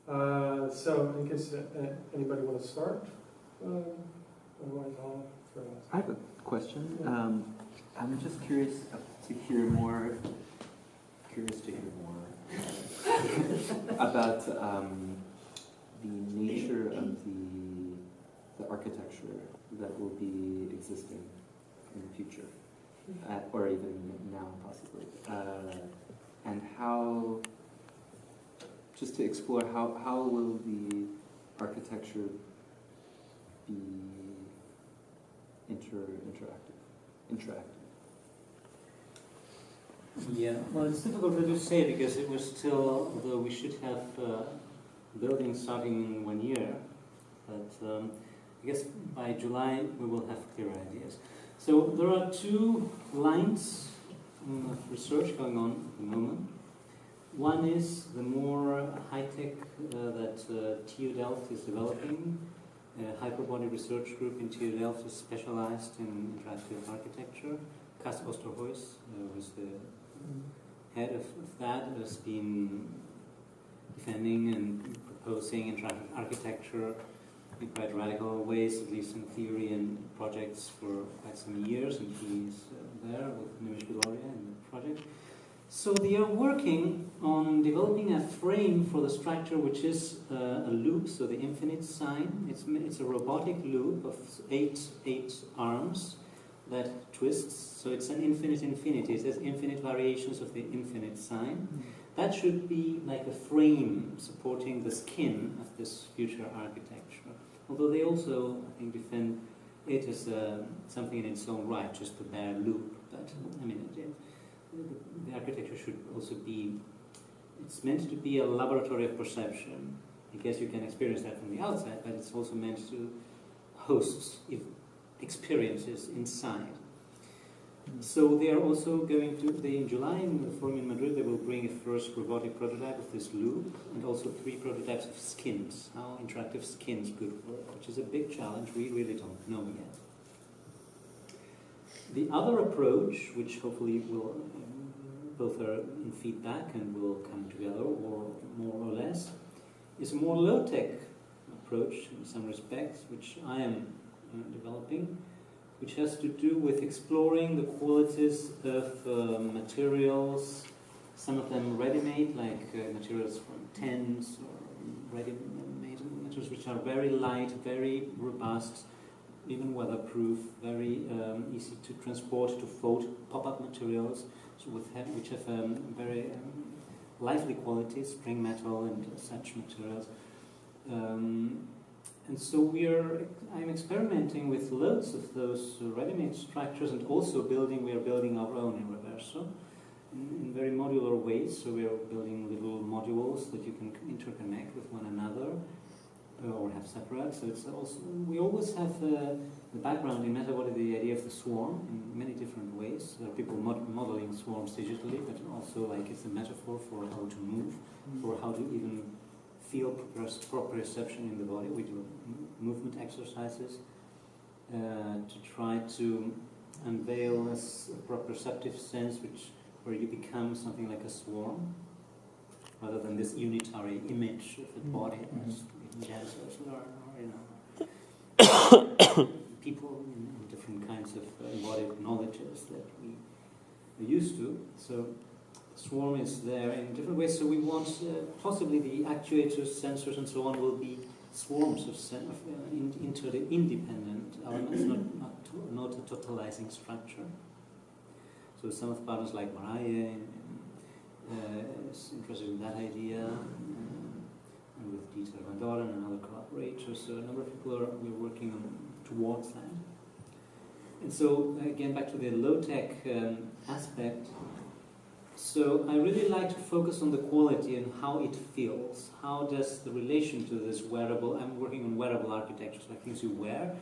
So, in case anybody want to start, otherwise I'll throw it. I have a question. Yeah. I'm just curious to hear more. About the nature of the architecture that will be existing in the future, or even now possibly, and how. Just to explore how will the architecture be interactive. Yeah, well, it's difficult to say because it was still, although we should have buildings starting in 1 year, but I guess by July we will have clear ideas. So there are two lines of research going on at the moment. One is the more high-tech that TU Delft is developing. Hyperbody research group in TU Delft is specialized in interactive architecture. Cas Osterhuis was the head of that, has been defending and proposing interactive architecture in quite radical ways, at least in theory and projects, for quite some years, and he's there with Nimish Gloria in the project. So they are working on developing a frame for the structure which is a loop, so the infinite sign. It's a robotic loop of eight arms that twists, so it's an infinite infinity. It has infinite variations of the infinite sign. That should be like a frame supporting the skin of this future architecture. Although they also, I think, defend it as something in its own right, just a bare loop. But I mean, the architecture should also be, it's meant to be a laboratory of perception. I guess you can experience that from the outside, but it's also meant to host experiences inside. So they are also going to, in July in the forum in Madrid, they will bring a first robotic prototype of this loop, and also 3 prototypes of skins, how interactive skins could work, which is a big challenge we really don't know yet. The other approach, which hopefully will, both are in feedback and will come together, or more or less, is a more low-tech approach in some respects, which I am developing, which has to do with exploring the qualities of materials, some of them ready-made, like materials from tents, or ready-made materials which are very light, very robust, even weatherproof, very easy to transport, to fold, pop-up materials, so which have very lively qualities, spring metal and such materials. And so I'm experimenting with loads of those ready-made structures, and also we are building our own in Reverso in very modular ways. So we are building little modules that you can interconnect with one another or have separate. So it's also, we always have the background in Metabody, the idea of the swarm in many different ways. There are people modeling swarms digitally, but also like it's a metaphor for how to move, for how to even feel proprioception in the body. We do movement exercises to try to unveil a proprioceptive sense where you become something like a swarm, rather than this unitary image of the body as dancers or people in different kinds of embodied knowledges that we are used to. So swarm is there in different ways, so we want possibly the actuators, sensors and so on will be swarms of independent elements, not a totalizing structure. So some of the partners like Mariah is interested in that idea, and with Dieter Van Doren and other collaborators, so a number of people we're working towards that. And so again, back to the low-tech aspect. So I really like to focus on the quality and how it feels. How does the relation to this wearable, I'm working on wearable architectures, like things you wear.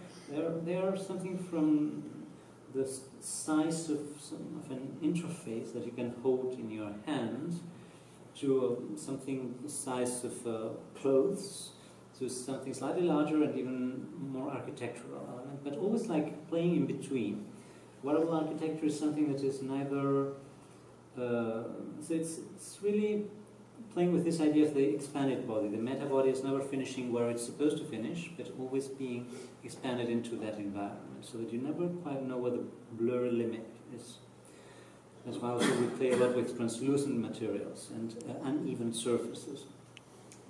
They are something from the size of an interface that you can hold in your hand to something the size of clothes, to something slightly larger and even more architectural element, but always like playing in between. Wearable architecture is something that is neither so it's really playing with this idea of the expanded body. The metabody is never finishing where it's supposed to finish, but always being expanded into that environment, so that you never quite know where the blurry limit is. That's why also we play a lot with translucent materials and uneven surfaces.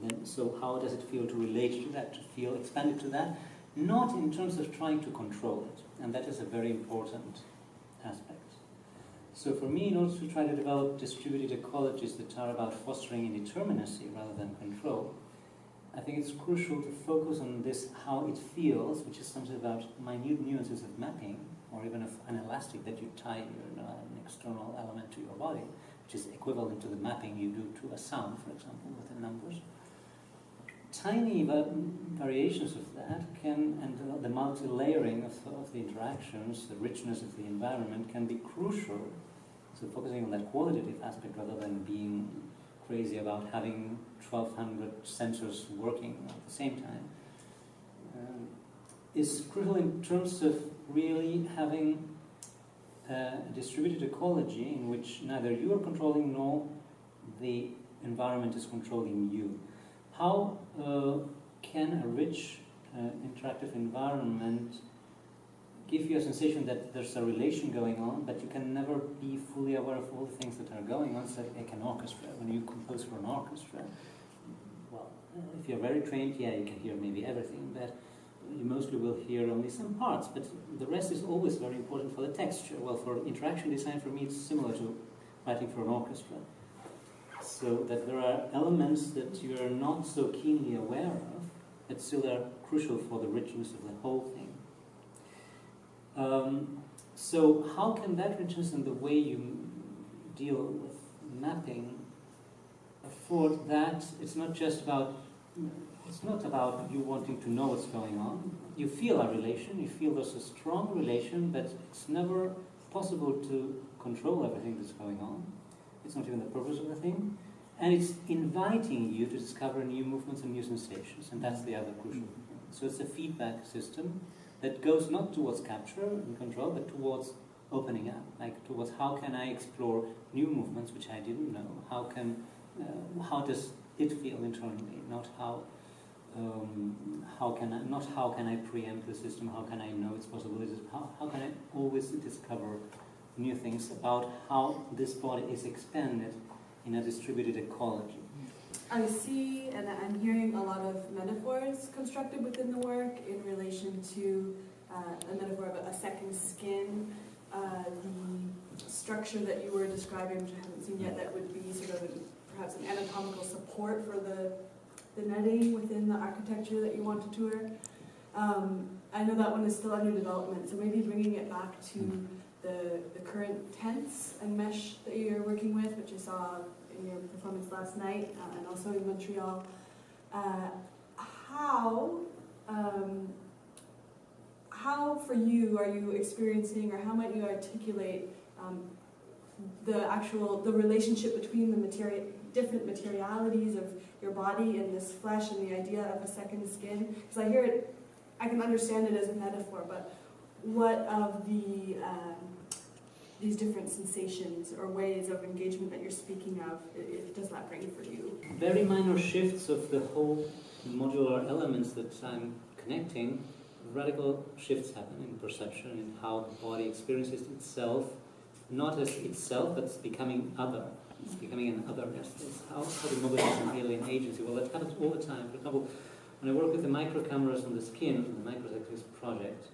Then, so how does it feel to relate to that, to feel expanded to that? Not in terms of trying to control it, and that is a very important aspect. So for me, in order to try to develop distributed ecologies that are about fostering indeterminacy rather than control, I think it's crucial to focus on this, how it feels, which is something about minute nuances of mapping, or even of an elastic that you tie an external element to your body, which is equivalent to the mapping you do to a sound, for example, with the numbers. Tiny variations of that can, and the multi-layering of the interactions, the richness of the environment can be crucial. So focusing on that qualitative aspect rather than being crazy about having 1,200 sensors working at the same time is crucial in terms of really having a distributed ecology in which neither you are controlling nor the environment is controlling you. How can a rich interactive environment give you a sensation that there's a relation going on, but you can never be fully aware of all the things that are going on? It's like an orchestra. When you compose for an orchestra, well, if you're very trained, yeah, you can hear maybe everything, but you mostly will hear only some parts, but the rest is always very important for the texture. Well, for interaction design, for me, it's similar to writing for an orchestra. So that there are elements that you are not so keenly aware of, that still are crucial for the richness of the whole thing. So how can that richness and the way you deal with mapping afford that? It's not about you wanting to know what's going on. You feel a relation, you feel there's a strong relation, but it's never possible to control everything that's going on. It's not even the purpose of the thing. And it's inviting you to discover new movements and new sensations, and that's the other crucial thing. So it's a feedback system that goes not towards capture and control, but towards opening up, like towards how can I explore new movements which I didn't know, how does it feel internally, not how can I preempt the system, how can I know its possibilities, how can I always discover new things about how this body is expanded in a distributed ecology. I see, and I'm hearing a lot of metaphors constructed within the work in relation to a metaphor of a second skin, the structure that you were describing, which I haven't seen yet, that would be sort of perhaps an anatomical support for the netting within the architecture that you want to tour. I know that one is still under development, so maybe bringing it back to the current tents and mesh that you're working with, which I saw in your performance last night and also in Montreal. How for you are you experiencing, or how might you articulate the relationship between the different materialities of your body and this flesh and the idea of a second skin? Because I hear it, I can understand it as a metaphor, but what of these different sensations or ways of engagement that you're speaking of, does that bring for you? Very minor shifts of the whole modular elements that I'm connecting, radical shifts happen in perception, in how the body experiences itself, not as itself, but it's becoming other. It's becoming an otherness. It's how to mobilize an alien agency. Well, that happens all the time. For example, when I work with the micro cameras on the skin, the Microtechnics project,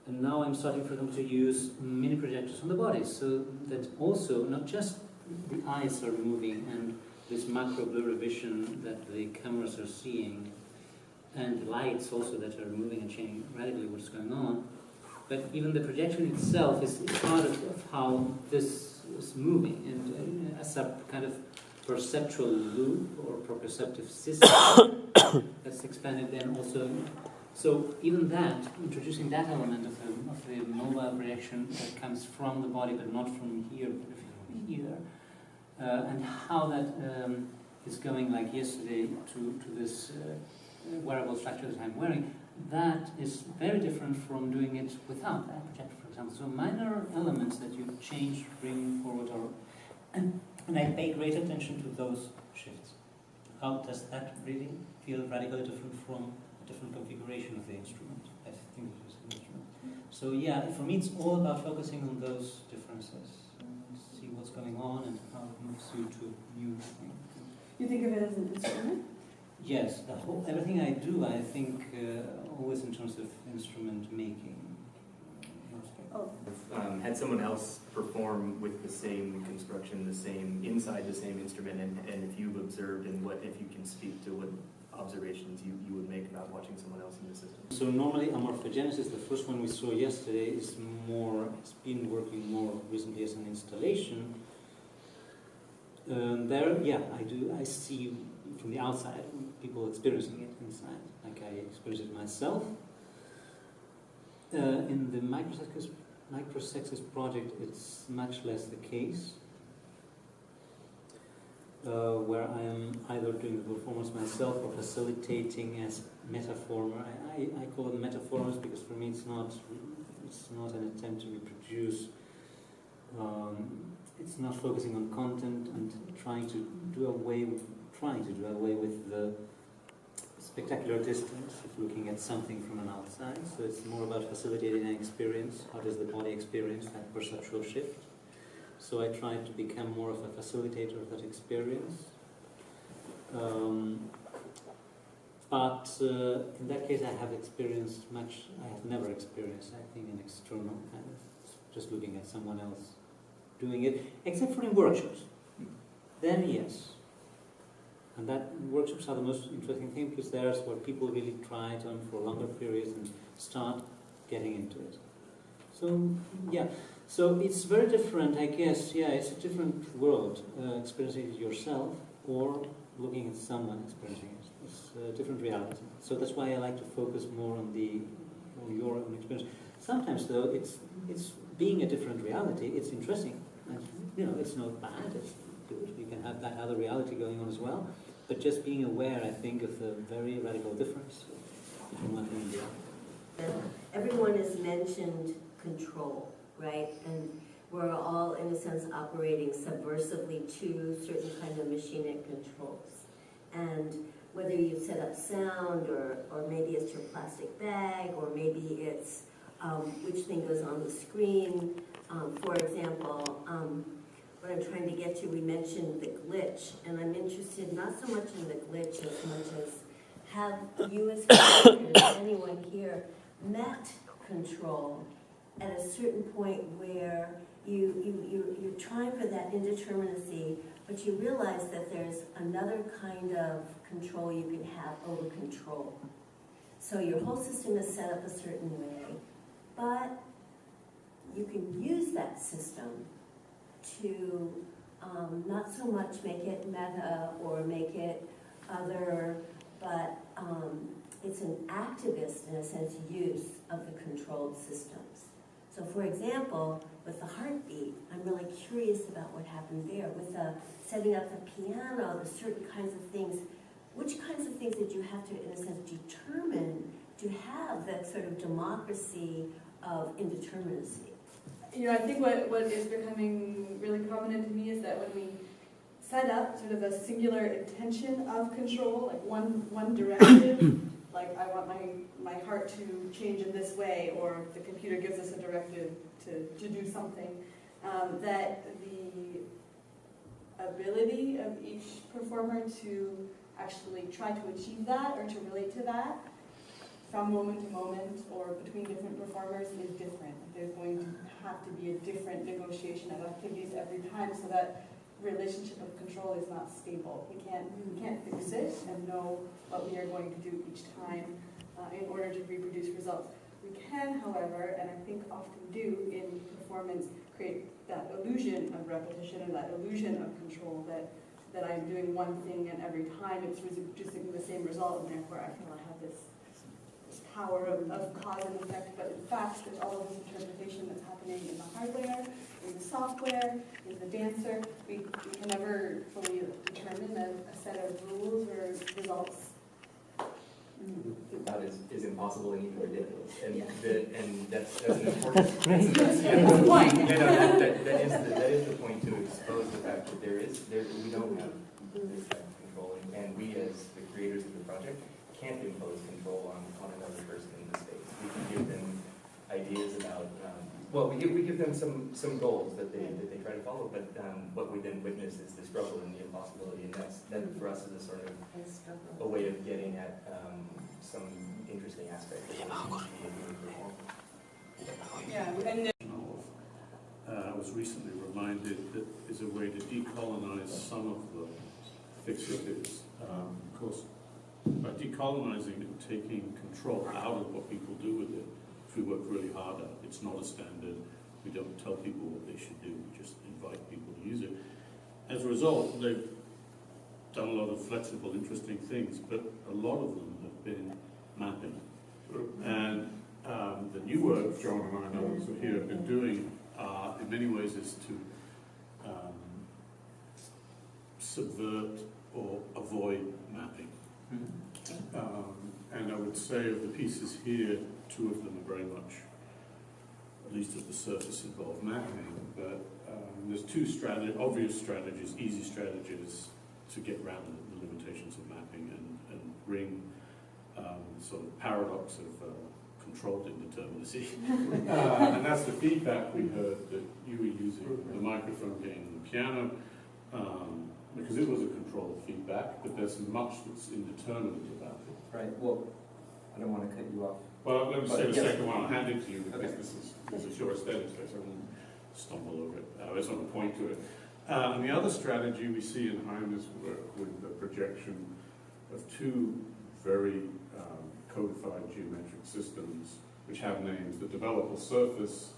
and now I'm starting, for example, to use mini projectors on the body, so that also not just the eyes are moving and this macro blurry vision that the cameras are seeing, and lights also that are moving and changing radically what's going on, but even the projection itself is part of how this is moving, and as a kind of perceptual loop or proprioceptive system that's expanded then also. So even that, introducing that element of the mobile projection that comes from the body but not from here, but from here, and how that is going, like yesterday, to this wearable structure that I'm wearing, that is very different from doing it without that projector, for example. So minor elements that you change, bring forward, and And I pay great attention to those shifts. How does that really feel radically different from a different configuration of the instrument? I think it was an instrument. So yeah, for me it's all about focusing on those differences and see what's going on and how it moves you to new things. You think of it as an instrument? Yes, everything I do, I think always in terms of instrument making. Oh. Had someone else perform with the same construction, inside the same instrument, and if you've observed and if you can speak to what observations you would make about watching someone else in the system. So normally amorphogenesis, the first one we saw yesterday, it's been working more recently as an installation. There, yeah, I see from the outside people experiencing it inside, like I experience it myself. In the microsexes project, it's much less the case, where I am either doing the performance myself or facilitating as metaformer. I call it metaformers because for me it's not an attempt to reproduce. It's not focusing on content and trying to do away with the spectacular distance of looking at something from an outside. So it's more about facilitating an experience. How does the body experience that perceptual shift? So I try to become more of a facilitator of that experience. But in that case I have never experienced, I think, an external kind of, just looking at someone else doing it, except for in workshops. Then yes. And that workshops are the most interesting thing, because there's where people really try it on for longer periods and start getting into it. So yeah, so it's very different, I guess. Yeah, it's a different world, experiencing it yourself or looking at someone experiencing it. It's a different reality. So that's why I like to focus more on your own experience. Sometimes though, it's being a different reality. It's interesting, and it's not bad. It's good. We can have that other reality going on as well. But just being aware, I think, of the very radical difference between one thing and the other. Everyone has mentioned control, right? And we're all, in a sense, operating subversively to certain kind of machinic controls. And whether you set up sound, or maybe it's your plastic bag, or maybe it's which thing goes on the screen. For example, what I'm trying to get to, we mentioned the glitch, and I'm interested not so much in the glitch as much as have you as characters, anyone here, met control at a certain point where you're trying for that indeterminacy, but you realize that there's another kind of control you can have over control. So your whole system is set up a certain way, but you can use that system to not so much make it meta or make it other, but it's an activist, in a sense, use of the controlled systems. So for example, with the heartbeat, I'm really curious about what happened there. With the setting up the piano, the certain kinds of things, which kinds of things did you have to, in a sense, determine to have that sort of democracy of indeterminacy? I think what is becoming really prominent to me is that when we set up sort of a singular intention of control, like one directive, like I want my heart to change in this way, or the computer gives us a directive to do something, that the ability of each performer to actually try to achieve that or to relate to that from moment to moment or between different performers is different. There's going to have to be a different negotiation of activities every time, so that relationship of control is not stable. We can't fix it and know what we are going to do each time in order to reproduce results. We can, however, and I think often do in performance, create that illusion of repetition and that illusion of control, that I'm doing one thing and every time it's producing the same result, and therefore I feel I have this power of cause and effect. But in fact, there's all of this interpretation that's happening in the hardware, in the software, in the dancer. We can never fully determine a set of rules or results. That is impossible and even ridiculous. And, Yeah. and that's an important That's great. That's the point. that is the point, to expose the fact that there is project can't impose control on another person in the space. We can give them ideas about, well, we give them some goals that they try to follow, but what we then witness is the struggle and the impossibility, and that for us is a sort of a way of getting at some interesting aspects of Yeah, and I was recently reminded that is a way to decolonize some of the fixatives. Of course, by decolonizing and taking control out of what people do with it, which we work really hard at, it's not a standard. We don't tell people what they should do. We just invite people to use it. As a result, they've done a lot of flexible, interesting things, but a lot of them have been mapping. And the new work John and I know also here have been doing in many ways is to subvert or avoid mapping. And I would say of the pieces here, two of them are very much, at least at the surface, involve mapping. But there's two obvious strategies, easy strategies to get around the limitations of mapping and bring sort of paradox of controlled indeterminacy. And that's the feedback we heard that you were using, the microphone gain and the piano, because it was a controlled feedback, but there's much that's indeterminate about it. Right, well, I don't want to cut you off. Well, let me say the yes. second one, I'll hand it to you, because Okay. this is your aesthetics, so I won't stumble over it. I just want to point to it. And the other strategy we see in Heimer's work with the projection of two very codified geometric systems which have names. The developable surface,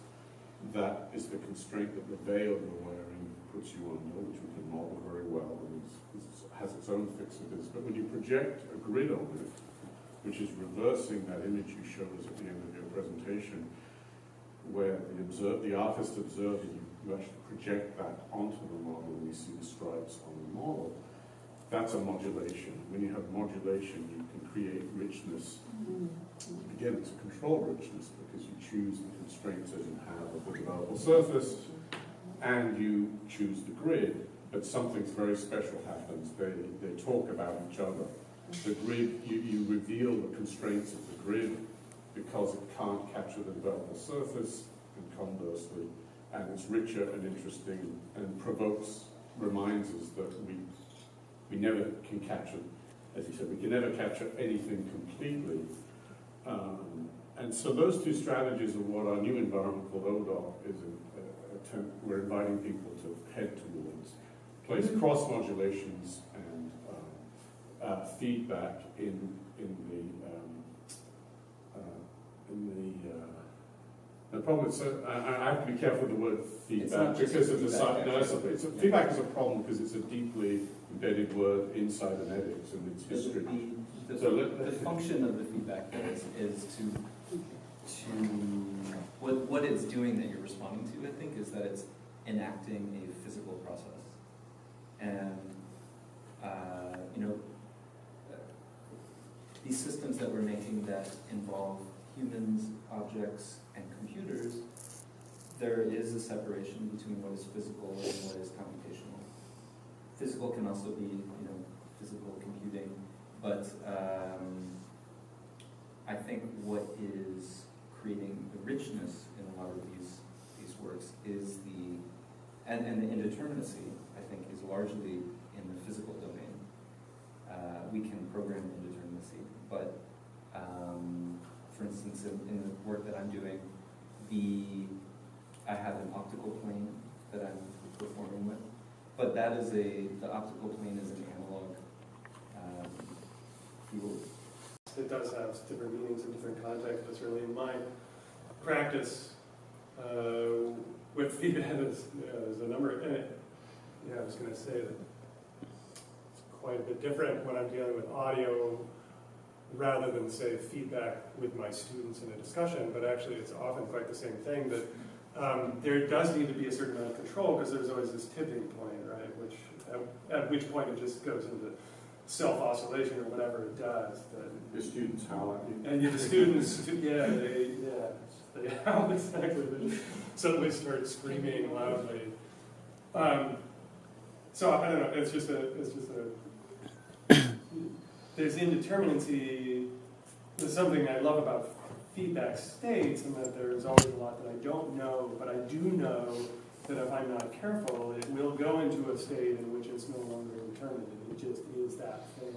that is the constraint that the veil you're wearing puts you under, which we can model very well, and has its own fixatives. But when you project a grid on it, which is reversing that image you showed us at the end of your presentation, where the artist observed it, you actually project that onto the model, and we see the stripes on the model. That's a modulation. When you have modulation, you can create richness. Again, it's a control richness because you choose the constraints as you have of the developable surface, and you choose the grid, but something very special happens. They talk about each other. The grid, you reveal the constraints of the grid because it can't capture the developable surface, and conversely, and it's richer and interesting and reminds us that we never can capture, as you said, we can never capture anything completely. And so those two strategies are what our new environment called ODOC is we're inviting people to head towards. Place cross modulations and feedback in the problem is, I have to be careful with the word feedback because of the side. No, feedback is a problem because it's a deeply embedded word inside genetics and its history. The function of the feedback is to what it's doing that you're responding to, I think, is that it's enacting a physical process. And, these systems that we're making that involve humans, objects, and computers, there is a separation between what is physical and what is computational. Physical can also be, physical computing, but I think what is creating the richness in a lot of these works is and the indeterminacy, I think, is largely in the physical domain. We can program indeterminacy, but for instance, in the work that I'm doing, I have an optical plane that I'm performing with, but that is the optical plane is an analog field. It does have different meanings in different contexts, but certainly in my practice with feedback, there's a number in it. I was going to say that it's quite a bit different when I'm dealing with audio rather than, say, feedback with my students in a discussion, but actually it's often quite the same thing, that there does need to be a certain amount of control because there's always this tipping point, right, at which point it just goes into self-oscillation or whatever it does. The students howl at you. And the students, they howl, exactly. They just suddenly start screaming loudly. So I don't know. It's just a there's indeterminacy. There's something I love about feedback states, and that there's always a lot that I don't know, but I do know that if I'm not careful, it will go into a state in which it's no longer determined. It just is that thing.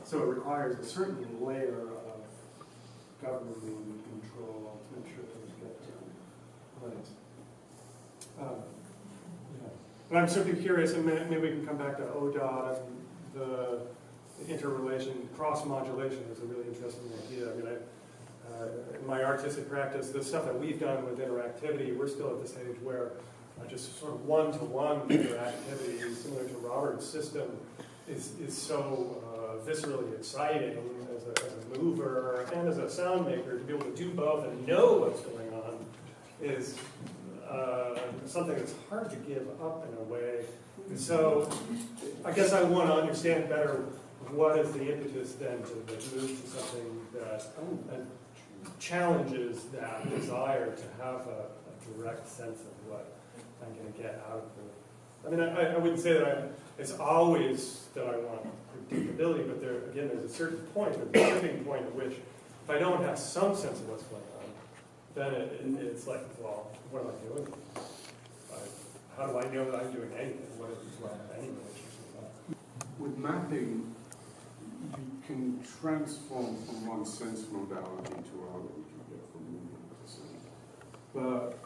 So it requires a certain layer of governing and control to make sure things get done. Right. Yeah. But I'm certainly curious, and maybe we can come back to ODOT and the interrelation, cross-modulation is a really interesting idea. I mean, in my artistic practice, the stuff that we've done with interactivity, we're still at the stage where just sort of one-to-one interactivity, similar to Robert's system, is so viscerally exciting as a mover and as a sound maker. To be able to do both and know what's going on is something that's hard to give up in a way. And so I guess I want to understand better what is the impetus then to move to something that challenges that desire to have a direct sense of what I'm going to get out of it. I mean, I wouldn't say that it's always that I want predictability, but there's a certain point, there's a tipping point at which if I don't have some sense of what's going on, then it's like, well, what am I doing? How do I know that I'm doing anything? What is any relationship with that? With mapping, you can transform from one sense modality to another. You can get from movement to sound. But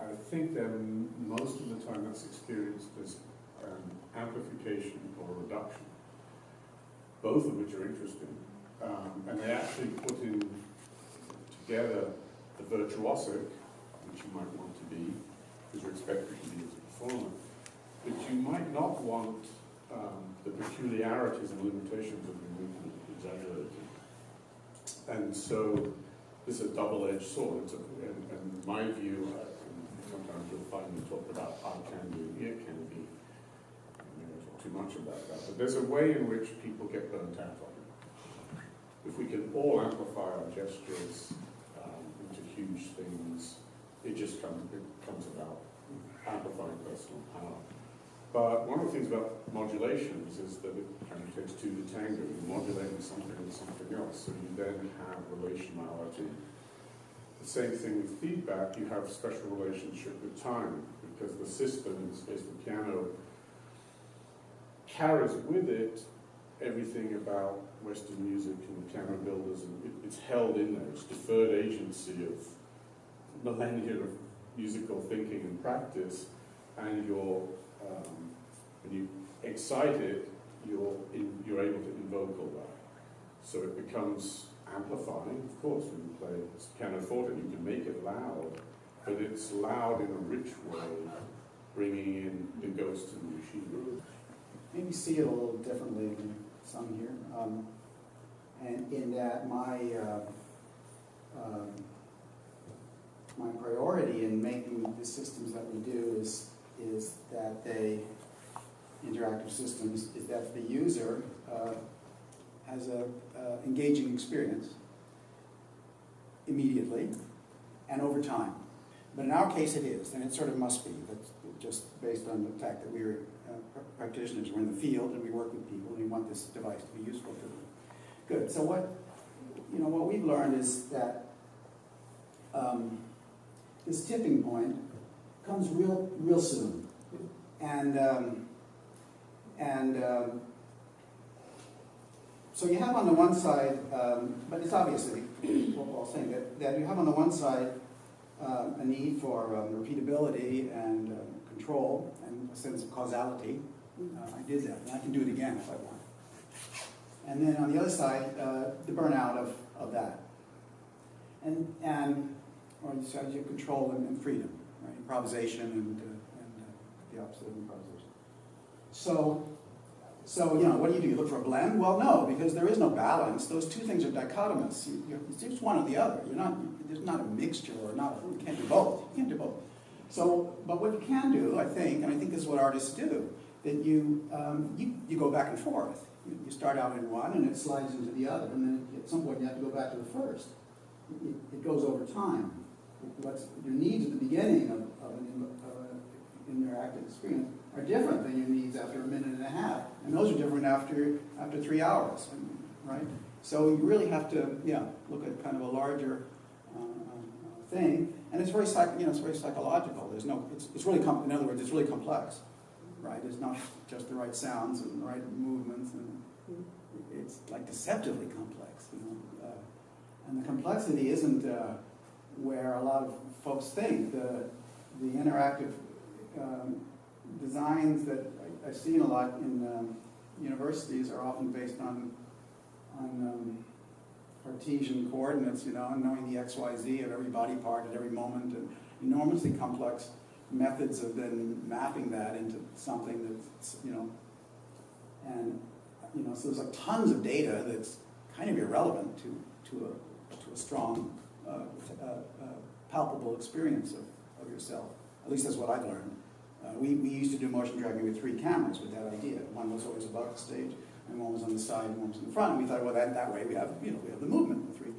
I think that most of the time that's experienced as amplification or reduction, both of which are interesting. And they actually put in together the virtuosic, which you might want to be, because you're expected to be as a performer, but you might not want the peculiarities and limitations of the movement exaggerated. And so this is a double-edged sword. And in my view, sometimes you'll find me talk about I can do, it can be. I mean, I talk too much about that. But there's a way in which people get burnt out on it. If we can all amplify our gestures into huge things, it comes about amplifying personal power. But one of the things about modulations is that it kind of takes two to tango. You're modulating something with something else, so you then have relationality. The same thing with feedback, you have special relationship with time, because the system, as the piano, carries with it everything about Western music and piano builders, and it's held in there. It's deferred agency of millennia of musical thinking and practice, and when you excite it, you're able to invoke all that. So it becomes amplifying, of course, when you play pianoforte, you can make it loud, but it's loud in a rich way, bringing in the ghost and the machine. Maybe see it a little differently than some here, and in that my priority in making the systems that we do is that they, interactive systems, is that the user has a engaging experience immediately and over time. But in our case it is, and it sort of must be. That's just based on the fact that we're practitioners. We're in the field and we work with people and we want this device to be useful to them. Good. So what we've learned is that this tipping point comes real soon, so you have on the one side, but it's obviously what Paul's saying, that you have on the one side a need for repeatability and control and a sense of causality. I did that, and I can do it again if I want. And then on the other side, the burnout of that, or the strategy of control and freedom, right? Improvisation and the opposite of improvisation. So what do? You look for a blend? Well, no, because there is no balance. Those two things are dichotomous. It's just one or the other. There's not a mixture or you can't do both. You can't do both. So, but what you can do, I think, and I think this is what artists do, that you go back and forth. You start out in one and it slides into the other, and then at some point you have to go back to the first. It goes over time. What's your needs at the beginning of interactive experience are different than your needs after a minute and a half, and those are different after 3 hours, right? So you really have to, look at kind of a larger thing, and it's very it's very psychological. There's no, it's really in other words, it's really complex, right? It's not just the right sounds and the right movements, and it's like deceptively complex, and the complexity isn't where a lot of folks think. The interactive designs that I've seen a lot in universities are often based on Cartesian coordinates, and knowing the XYZ of every body part at every moment, and enormously complex methods of then mapping that into something that's, and so there's like tons of data that's kind of irrelevant to a strong, palpable experience of yourself. At least that's what I've learned. We used to do motion tracking with 3 cameras with that idea. One was always above the stage, and one was on the side, and one was in the front. And we thought, well, that way we have the movement with 3.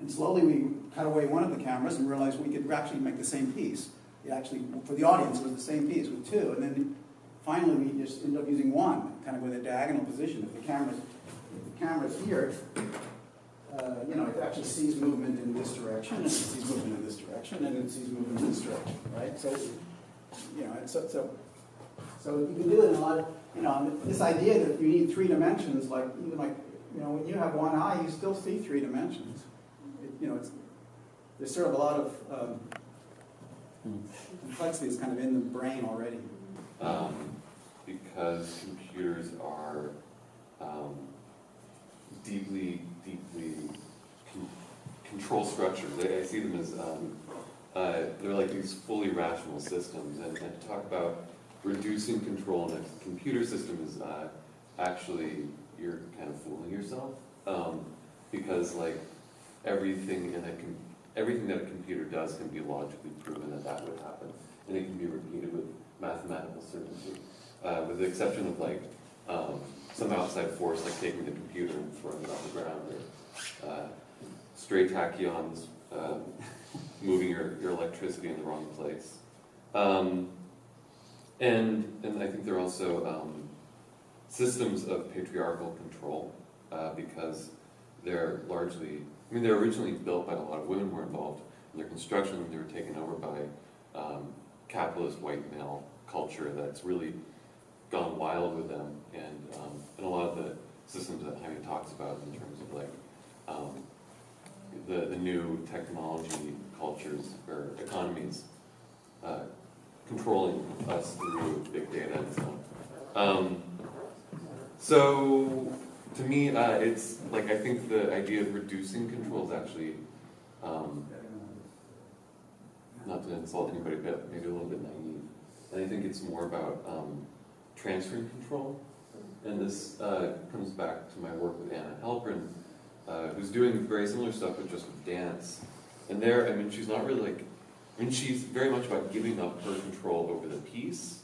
And slowly we cut away one of the cameras and realized we could actually make the same piece. It actually, for the audience, it was the same piece with 2. And then finally we just ended up using 1, kind of with a diagonal position. If the camera's here, it actually sees movement in this direction, and it sees movement in this direction, and it sees movement in this direction, right? So, so you can do it in a lot of, this idea that you need 3 dimensions, when you have one eye, you still see 3 dimensions. There's sort of a lot of complexity is kind of in the brain already. Because computers are deeply control structures. I see them as they're like these fully rational systems, and to talk about reducing control in a computer system is actually, you're kind of fooling yourself, because like everything that a computer does can be logically proven that would happen, and it can be repeated with mathematical certainty, with the exception of like some outside force, like taking the computer and throwing it on the ground, or stray tachyons moving your electricity in the wrong place. And I think there are also systems of patriarchal control, because they're largely, they're originally built by a lot of women who were involved in their construction, and they were taken over by capitalist white male culture that's really gone wild with them, and a lot of the systems that Jaime talks about in terms of like the new technology cultures or economies controlling us through big data and so on. So to me, it's like, I think the idea of reducing control is actually, not to insult anybody, but maybe a little bit naive. And I think it's more about transferring control. And this comes back to my work with Anna Halpern, who's doing very similar stuff, but just with dance. And there, she's not really like, she's very much about giving up her control over the piece,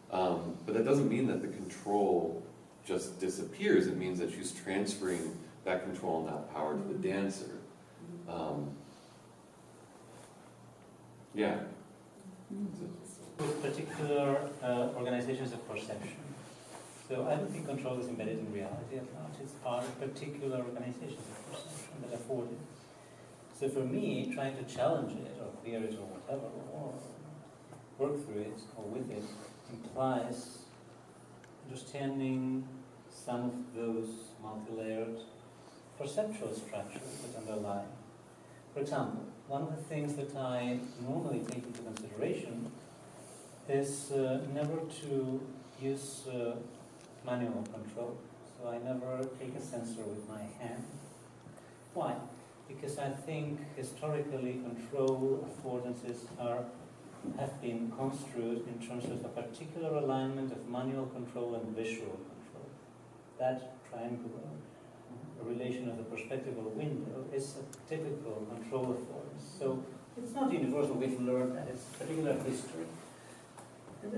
but that doesn't mean that the control just disappears. It means that she's transferring that control and that power to the dancer. Yeah. With particular organizations of perception. So I don't think control is embedded in reality at large. It's part of particular organizations of perception that afford it. So for me, trying to challenge it or clear it or whatever, or work through it or with it, implies understanding some of those multi-layered perceptual structures that underlie. For example, one of the things that I normally take into consideration is never to use manual control. So I never take a sensor with my hand. Why? Because I think historically control affordances have been construed in terms of a particular alignment of manual control and visual control. That triangular relation of the perspective of a window is a typical control affordance. So it's not universal. We've learned that. It's particular history. And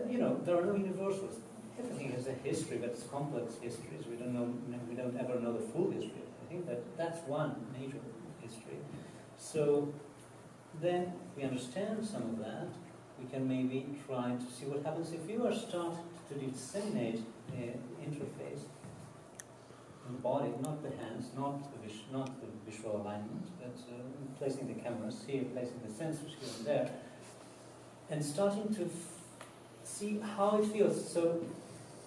there are no universals. Everything has a history, but it's complex histories. We don't ever know the full history. I think that's one major history. So then we understand some of that, we can maybe try to see what happens if you are starting to disseminate the interface in the body, not the hands, not the visual alignment, but placing the cameras here, placing the sensors here and there, and starting to see how it feels. So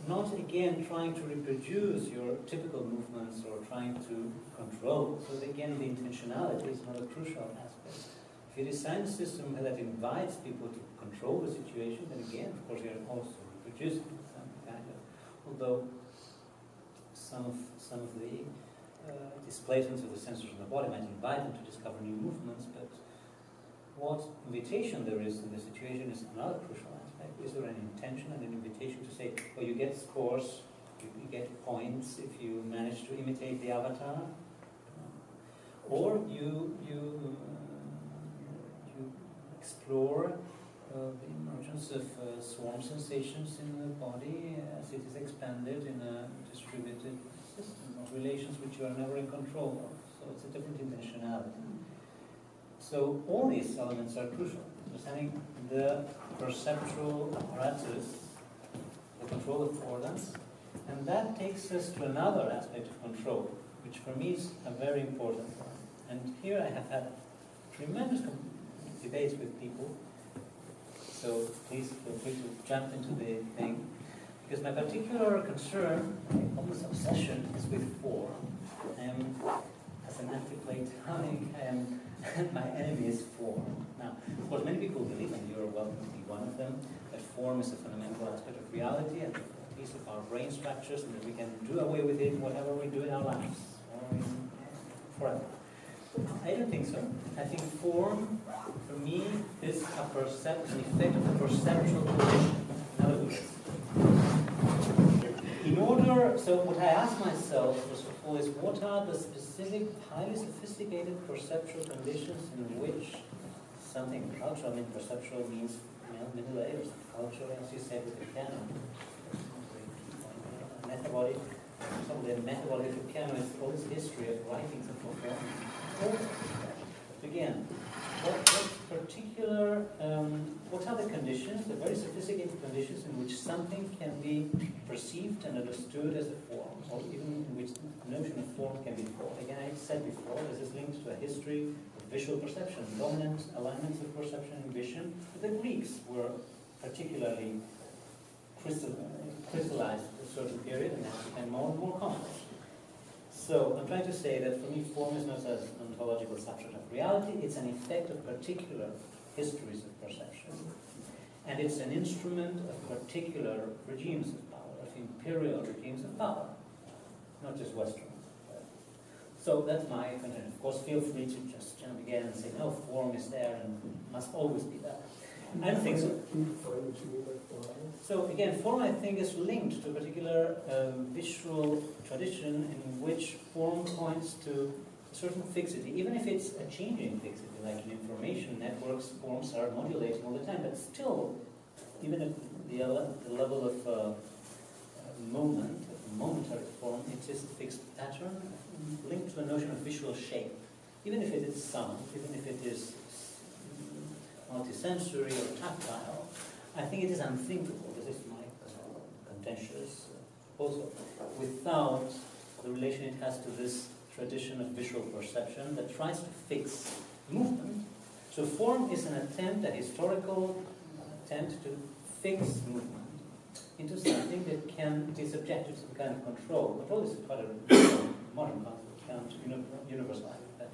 not again trying to reproduce your typical movements or trying to control. So again, the intentionality is not a crucial aspect. If you design a system that invites people to control the situation, then again, of course, you're also reproducing some kind of, although some of the displacements of the sensors in the body might invite them to discover new movements, but what invitation there is in the situation is another crucial aspect. Is there an intention and an invitation to say, well, you get scores, you get points if you manage to imitate the avatar, or you explore the emergence of swarm sensations in the body as it is expanded in a distributed system of relations which you are never in control of. So it's a different intentionality. So all these elements are crucial. Understanding the perceptual apparatus, the control of organs, and that takes us to another aspect of control, which for me is a very important one. And here I have had tremendous debates with people, so please feel free to jump into the thing, because my particular concern, almost obsession, is with form. As an antiplatonic, my enemy is form. Now, of course, many people believe, and you're welcome to be one of them, that form is a fundamental aspect of reality and a piece of our brain structures, and that we can do away with it whatever we do in our lives, or forever. I don't think so. I think form, for me, is an effect of the perceptual condition. In other words, so what I ask myself, first of all, is what are the specific, highly sophisticated perceptual conditions in which something cultural, I mean perceptual means middle layers of culture, as you said with the piano. Metabody, some of the metabody of the piano is all this history of writings and performance. Again, what are the conditions, the very sophisticated conditions in which something can be perceived and understood as a form, or even in which the notion of form can be formed? Again, I said before, this is linked to a history of visual perception, dominant alignments of perception and vision. The Greeks were particularly crystallized at a certain period, and now became more and more complex. So I'm trying to say that for me, form is not an ontological substrate of reality, it's an effect of particular histories of perception. And it's an instrument of particular regimes of power, of imperial regimes of power, not just Western. So that's my opinion. Of course, feel free to just jump again and say, no, form is there and must always be there. I don't think so. So again, form I think is linked to a particular visual tradition in which form points to a certain fixity, even if it's a changing fixity, like in information networks, forms are modulating all the time, but still, even at the level of moment, of momentary form, it is a fixed pattern linked to a notion of visual shape, even if it is sound, even if it is multisensory or tactile. I think it is unthinkable, this is my contentious proposal, without the relation it has to this tradition of visual perception that tries to fix movement. So form is an attempt, a historical attempt to fix movement into something that can be subjected to some kind of control. Control is quite a modern concept, can't universalize it.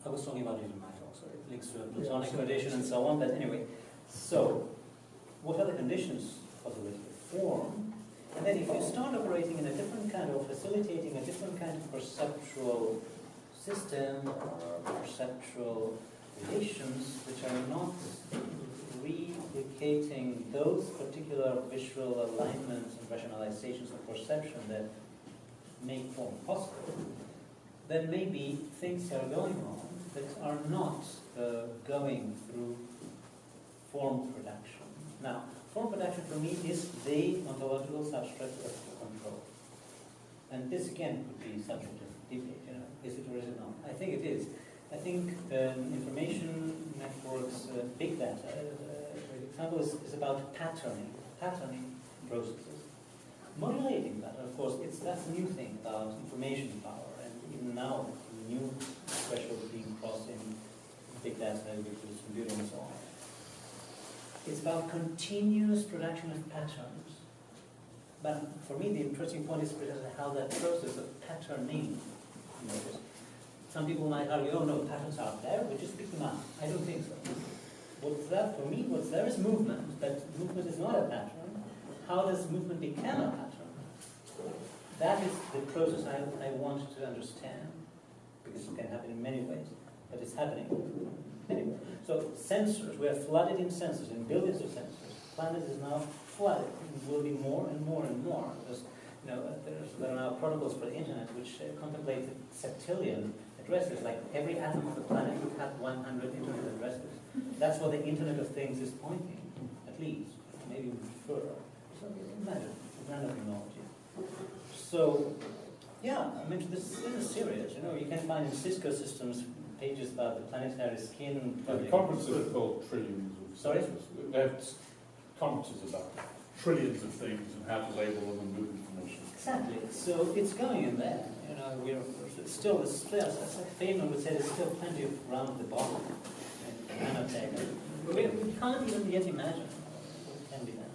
I was talking about it in my talk, sorry. It links to a Platonic tradition and so on, but anyway. So, what are the conditions for the form? And then if you start operating in a different kind of, facilitating a different kind of perceptual system or perceptual relations which are not replicating those particular visual alignments and rationalizations of perception that make form possible, then maybe things are going on that are not going through form production. Now, form production for me is the ontological substrate of control. And this again could be subject of debate, is it or is it not? I think it is. I think information networks, big data, for example, is about patterning processes. Modulating that, of course, that's a new thing about information power, and even now, a new threshold being crossed in big data, ubiquitous computing, and so on. It's about continuous production of patterns. But for me, the interesting point is how that process of patterning. Some people might argue, oh no, patterns are there, we just pick them up. I don't think so. What's there for me, what's there is movement, but movement is not a pattern. How does movement become a pattern? That is the process I want to understand, because it can happen in many ways, but it's happening anyway. So sensors, we are flooded in sensors, in billions of sensors. The planet is now flooded. It will be more and more and more. Because, there are now protocols for the internet which contemplate septillion addresses, like every atom of the planet would have 100 internet addresses. That's what the Internet of Things is pointing, at least, maybe even further. So imagine nanotechnology. So, yeah, I mean, this is serious. You can find in Cisco systems pages about the planetary skin. The conferences are called trillions of Sorry? They have conferences about trillions of things and how to label them and move information. Exactly. So it's going in there. We're still, as Feynman would say, there's still plenty of ground at the bottom. Nanotech. We can't even yet imagine what can be done.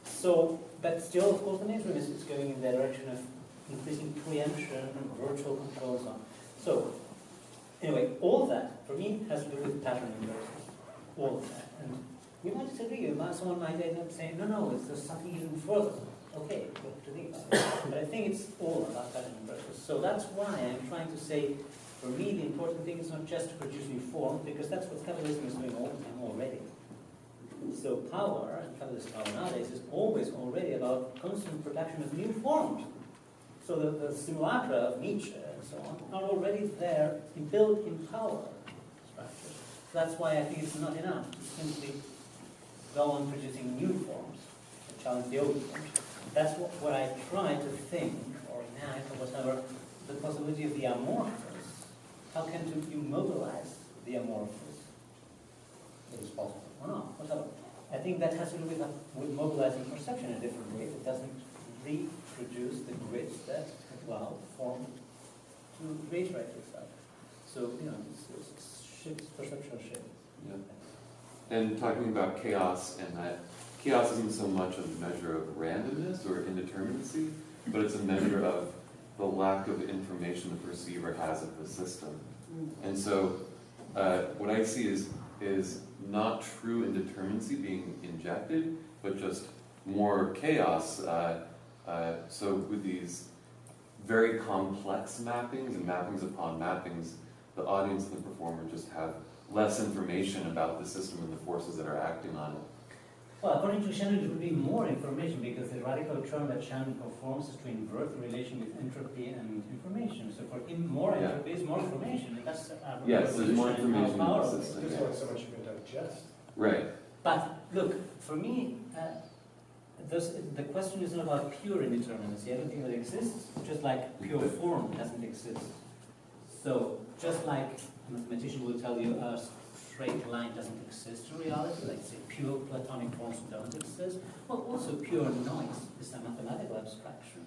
So, but still, of course, the mainstream is going in the direction of increasing preemption, virtual control, and so on. So, anyway, all of that, for me, has to do with patterning process. All of that. And we might disagree. Someone might end up saying, no, there's something even further. Okay, we have to think about it. But I think it's all about patterning process. So that's why I'm trying to say, for me, the important thing is not just to produce new forms, because that's what capitalism is doing all the time already. So power, and capitalist power nowadays, is always already about constant production of new forms. So the simulacra of Nietzsche and so on are already there, built in power structures. So that's why I think it's not enough to simply go on producing new forms and challenge the old forms. That's what I try to think, or enact, or whatever, the possibility of the amorphous. How can you mobilize the amorphous? It is possible, or not, whatever. I think that has to do with mobilizing perception in a different way. It doesn't reproduce the grids that allow form to reiterate itself. So, it's shifts, perceptual shift. Yeah. And talking about chaos, and that chaos isn't so much a measure of randomness or indeterminacy, but it's a measure of the lack of information the perceiver has of the system. And so what I see is not true indeterminacy being injected, but just more chaos. So with these very complex mappings and mappings upon mappings, the audience and the performer just have less information about the system and the forces that are acting on it. Well, according to Shannon, it would be more information, because the radical term that Shannon performs is to invert the relation with entropy and information. So for him, more entropy is more information, and that's yes, there's more information in the system. There's only so much you can digest. Right. But look, for me, the question is not about pure indeterminacy. I don't think that exists, just like pure form doesn't exist. So just like a mathematician will tell you a straight line doesn't exist in reality, like say pure Platonic forms don't exist, well, also pure noise is a mathematical abstraction,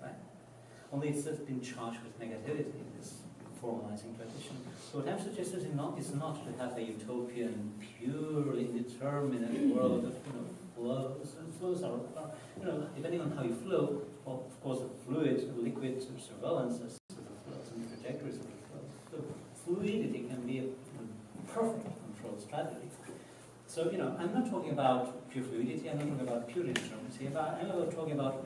right? Only it's just been charged with negativity in this formalizing tradition. So what I'm suggesting is not to have a utopian, purely indeterminate world of flows, and flows are depending on how you flow. Well, of course, a fluid, a liquid surveillance of the flows and the trajectories of the flows. So fluidity can be a perfect control strategy. So I'm not talking about pure fluidity. I'm not talking about pure indeterminacy. I'm talking about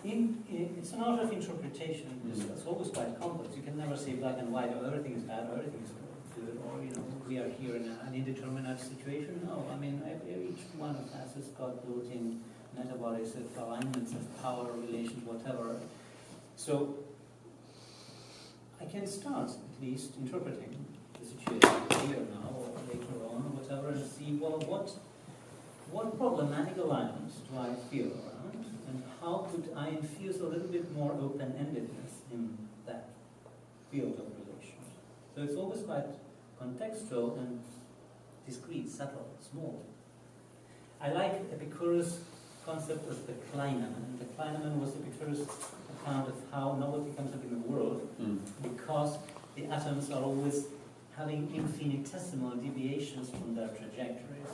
it's an art of interpretation. It's always quite complex. You can never say black and white, or everything is bad, or everything is good, or we are here in an indeterminate situation. No, I mean each one of us has got built-in metabodies, alignments of power, relations, whatever. So I can start at least interpreting the situation here now, or later on, or whatever, and see what problematic alignments do I feel around, and how could I infuse a little bit more open-endedness in that field of relations. So it's always quite contextual and discrete, subtle, small. I like Epicurus' concept of the Kleineman. And the Kleineman was Epicurus' account of how novelty comes up in the world because the atoms are always having infinitesimal deviations from their trajectories.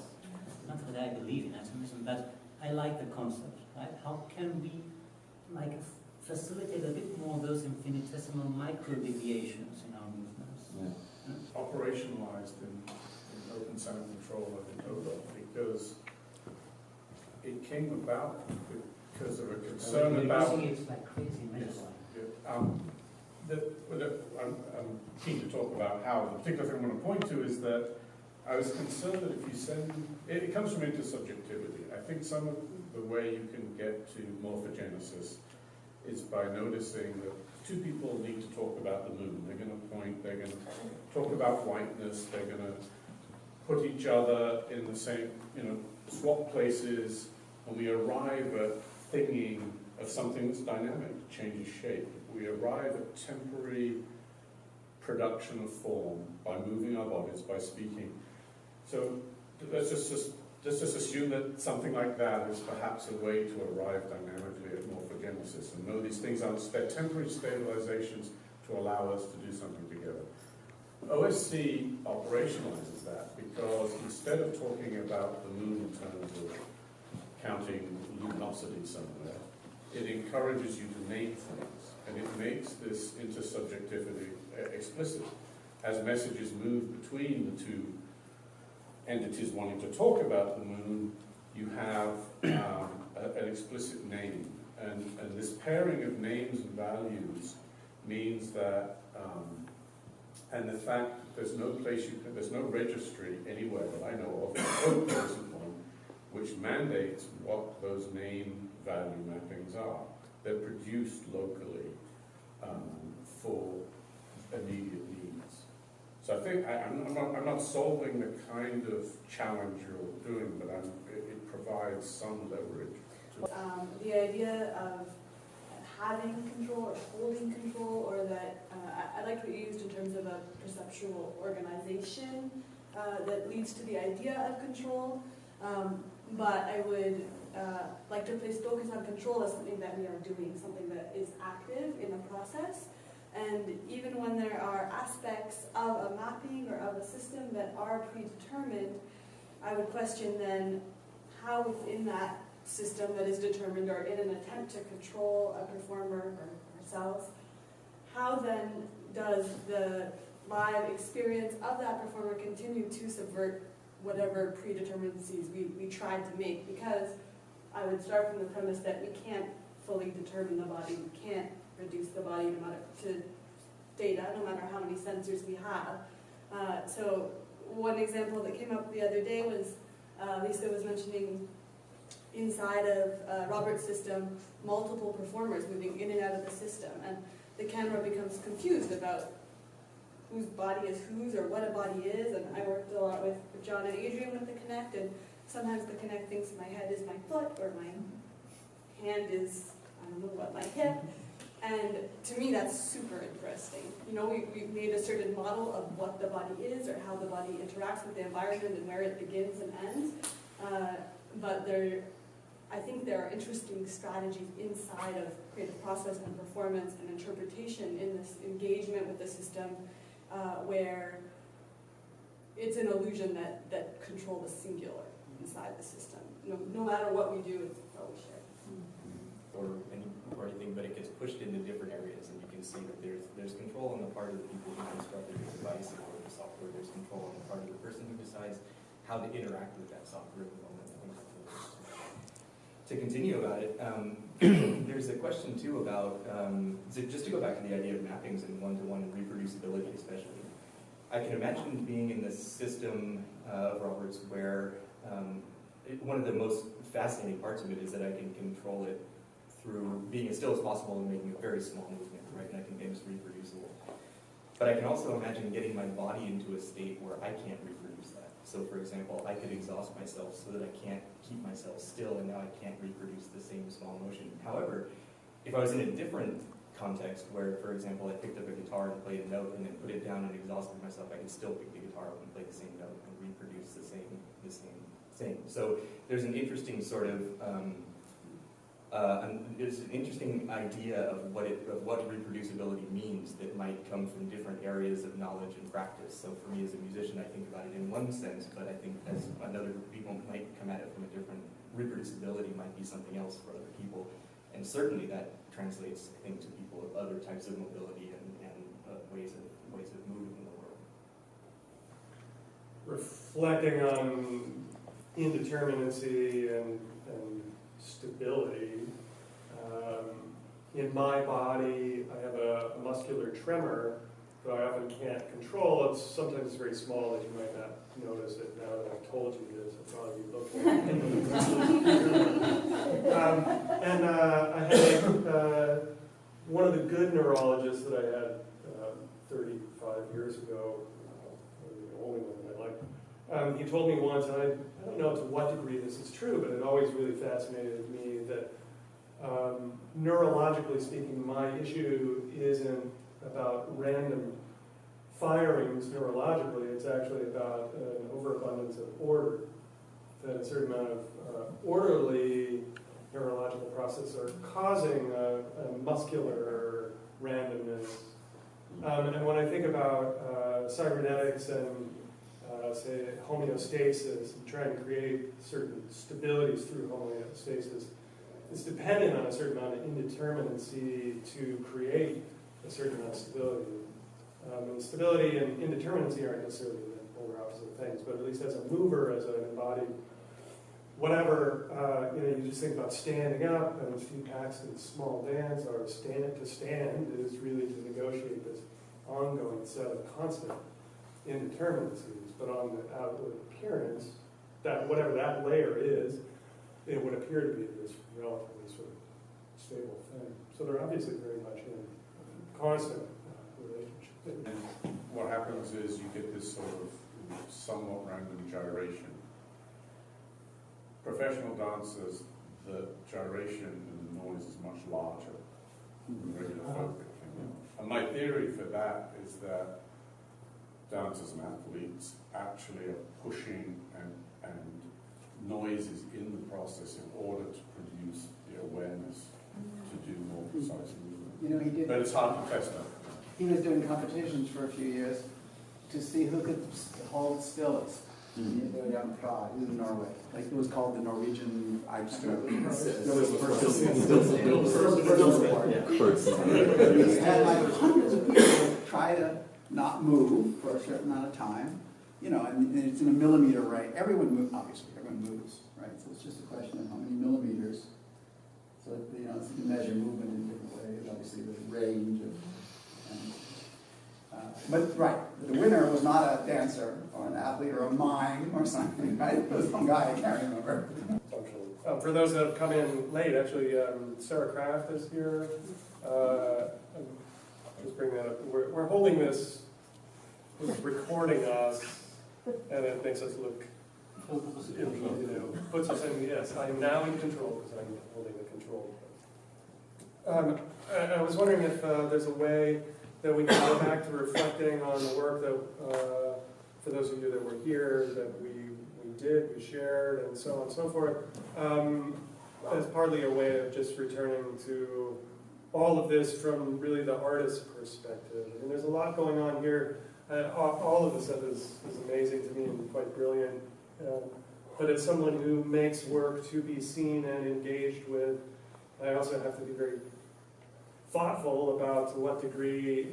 Not that I believe in atomism, but I like the concept, right? How can we facilitate a bit more those infinitesimal micro deviations in our movements? Yeah. Operationalized in open sound control and over, because it came about because of a concern about. Using it like crazy, Yes. I'm keen to talk about how. The particular thing I want to point to is that I was concerned that if you send, it comes from intersubjectivity. I think some of the way you can get to morphogenesis is by noticing that two people need to talk about the moon. They're going to talk about whiteness, they're going to put each other in the same, swap places, and we arrive at thinking of something that's dynamic, changes shape. We arrive at temporary production of form by moving our bodies, by speaking. So let's just assume that something like that is perhaps a way to arrive dynamically at morphogenesis and know these things are temporary stabilizations to allow us to do something together. OSC operationalizes that because instead of talking about the moon in terms of counting luminosity somewhere, it encourages you to name things, and it makes this intersubjectivity explicit. As messages move between the two entities wanting to talk about the moon, you have an explicit name. And this pairing of names and values means that, and the fact that there's no place there's no registry anywhere that I know of, no present one, which mandates what those name value mappings are. They're produced locally for immediate needs. So I think I'm not solving the kind of challenge you're doing, but it provides some leverage. The idea of having control or holding control, or that I liked what you used in terms of a perceptual organization that leads to the idea of control. But I would like to place focus on control as something that we are doing, something that is active in a process. And even when there are aspects of a mapping or of a system that are predetermined, I would question then how within that system that is determined, or in an attempt to control a performer or ourselves, how then does the live experience of that performer continue to subvert whatever predeterminacies we tried to make? Because I would start from the premise that we can't fully determine the body, we can't reduce the body to data, no matter how many sensors we have. So one example that came up the other day was, Lisa was mentioning inside of Robert's system, multiple performers moving in and out of the system, and the camera becomes confused about whose body is whose or what a body is. And I worked a lot with John and Adrian with the Connect, and sometimes the Connect thinks my head is my foot or my hand is, I don't know what, my hip. And to me, that's super interesting. We made a certain model of what the body is or how the body interacts with the environment and where it begins and ends. But I think there are interesting strategies inside of creative process and performance and interpretation in this engagement with the system where it's an illusion that control is singular inside the system. No matter what we do, it's always shared. Or anything, but it gets pushed into different areas, and you can see that there's control on the part of the people who constructed the device or the software. There's control on the part of the person who decides how to interact with that software at the moment. I think that's really interesting. To continue about it, there's a question too about, just to go back to the idea of mappings and one-to-one reproducibility especially. I can imagine being in this system of Robert's where one of the most fascinating parts of it is that I can control it through being as still as possible and making a very small movement, right? And I can make it reproducible. But I can also imagine getting my body into a state where I can't reproduce that. So for example, I could exhaust myself so that I can't keep myself still, and now I can't reproduce the same small motion. However, if I was in a different context where, for example, I picked up a guitar and played a note and then put it down and exhausted myself, I can still pick the guitar up and play the same note and reproduce the same thing. So there's an interesting sort of there's an interesting idea of what reproducibility means that might come from different areas of knowledge and practice. So for me as a musician, I think about it in one sense, but I think as another group of people might come at it from a different, reproducibility might be something else for other people. And certainly that translates, I think, to people of other types of mobility and ways of moving in the world. Reflecting on indeterminacy and stability, in my body, I have a muscular tremor that I often can't control. Sometimes it's very small that you might not notice it now that I've told you this. I'll probably look I had one of the good neurologists that I had 35 years ago, the only one that I liked, he told me once, and I don't know to what degree this is true, but it always really fascinated me that neurologically speaking, my issue isn't about random firings neurologically, it's actually about an overabundance of order. That a certain amount of orderly neurological processes are causing a muscular randomness. And when I think about cybernetics and say homeostasis and trying to create certain stabilities through homeostasis, it's dependent on a certain amount of indeterminacy to create a certain amount of stability. And stability and indeterminacy aren't necessarily the polar opposite things, but at least as a mover, as an embodied whatever, you just think about standing up, and Steve Paxton's small dance, or to stand is really to negotiate this ongoing set of constant indeterminacies, but on the outward appearance, that whatever that layer is, it would appear to be this relatively sort of stable thing. So they're obviously very much in constant relationship. And what happens is you get this sort of somewhat random gyration. Professional dancers, the gyration and the noise is much larger than regular folk. And my theory for that is that dancers and athletes actually are pushing and noise is in the process in order to produce the awareness to do more precise movement. But it's hard to test that. He was doing competitions for a few years to see who could hold stillest. They were down in Prague, in Norway. Like it was called the Norwegian He had like hundreds of people try to not move for a certain amount of time, and it's in a millimeter range. Everyone moves, obviously, everyone moves, right? So it's just a question of how many millimeters. So, so you can measure movement in different ways, obviously the range of, but the winner was not a dancer or an athlete or a mime or something, right? It was some guy, I can't remember. For those that have come in late, actually, Sarah Kraft is here. Just bring that up. We're holding this, recording us, and it makes us look, puts us in, yes, I am now in control because I'm holding the control. I was wondering if there's a way that we can go back to reflecting on the work that, for those of you that were here, that we shared, and so on and so forth, as partly a way of just returning to all of this from really the artist's perspective. And there's a lot going on here. All of this stuff is amazing to me and quite brilliant. But as someone who makes work to be seen and engaged with, I also have to be very thoughtful about to what degree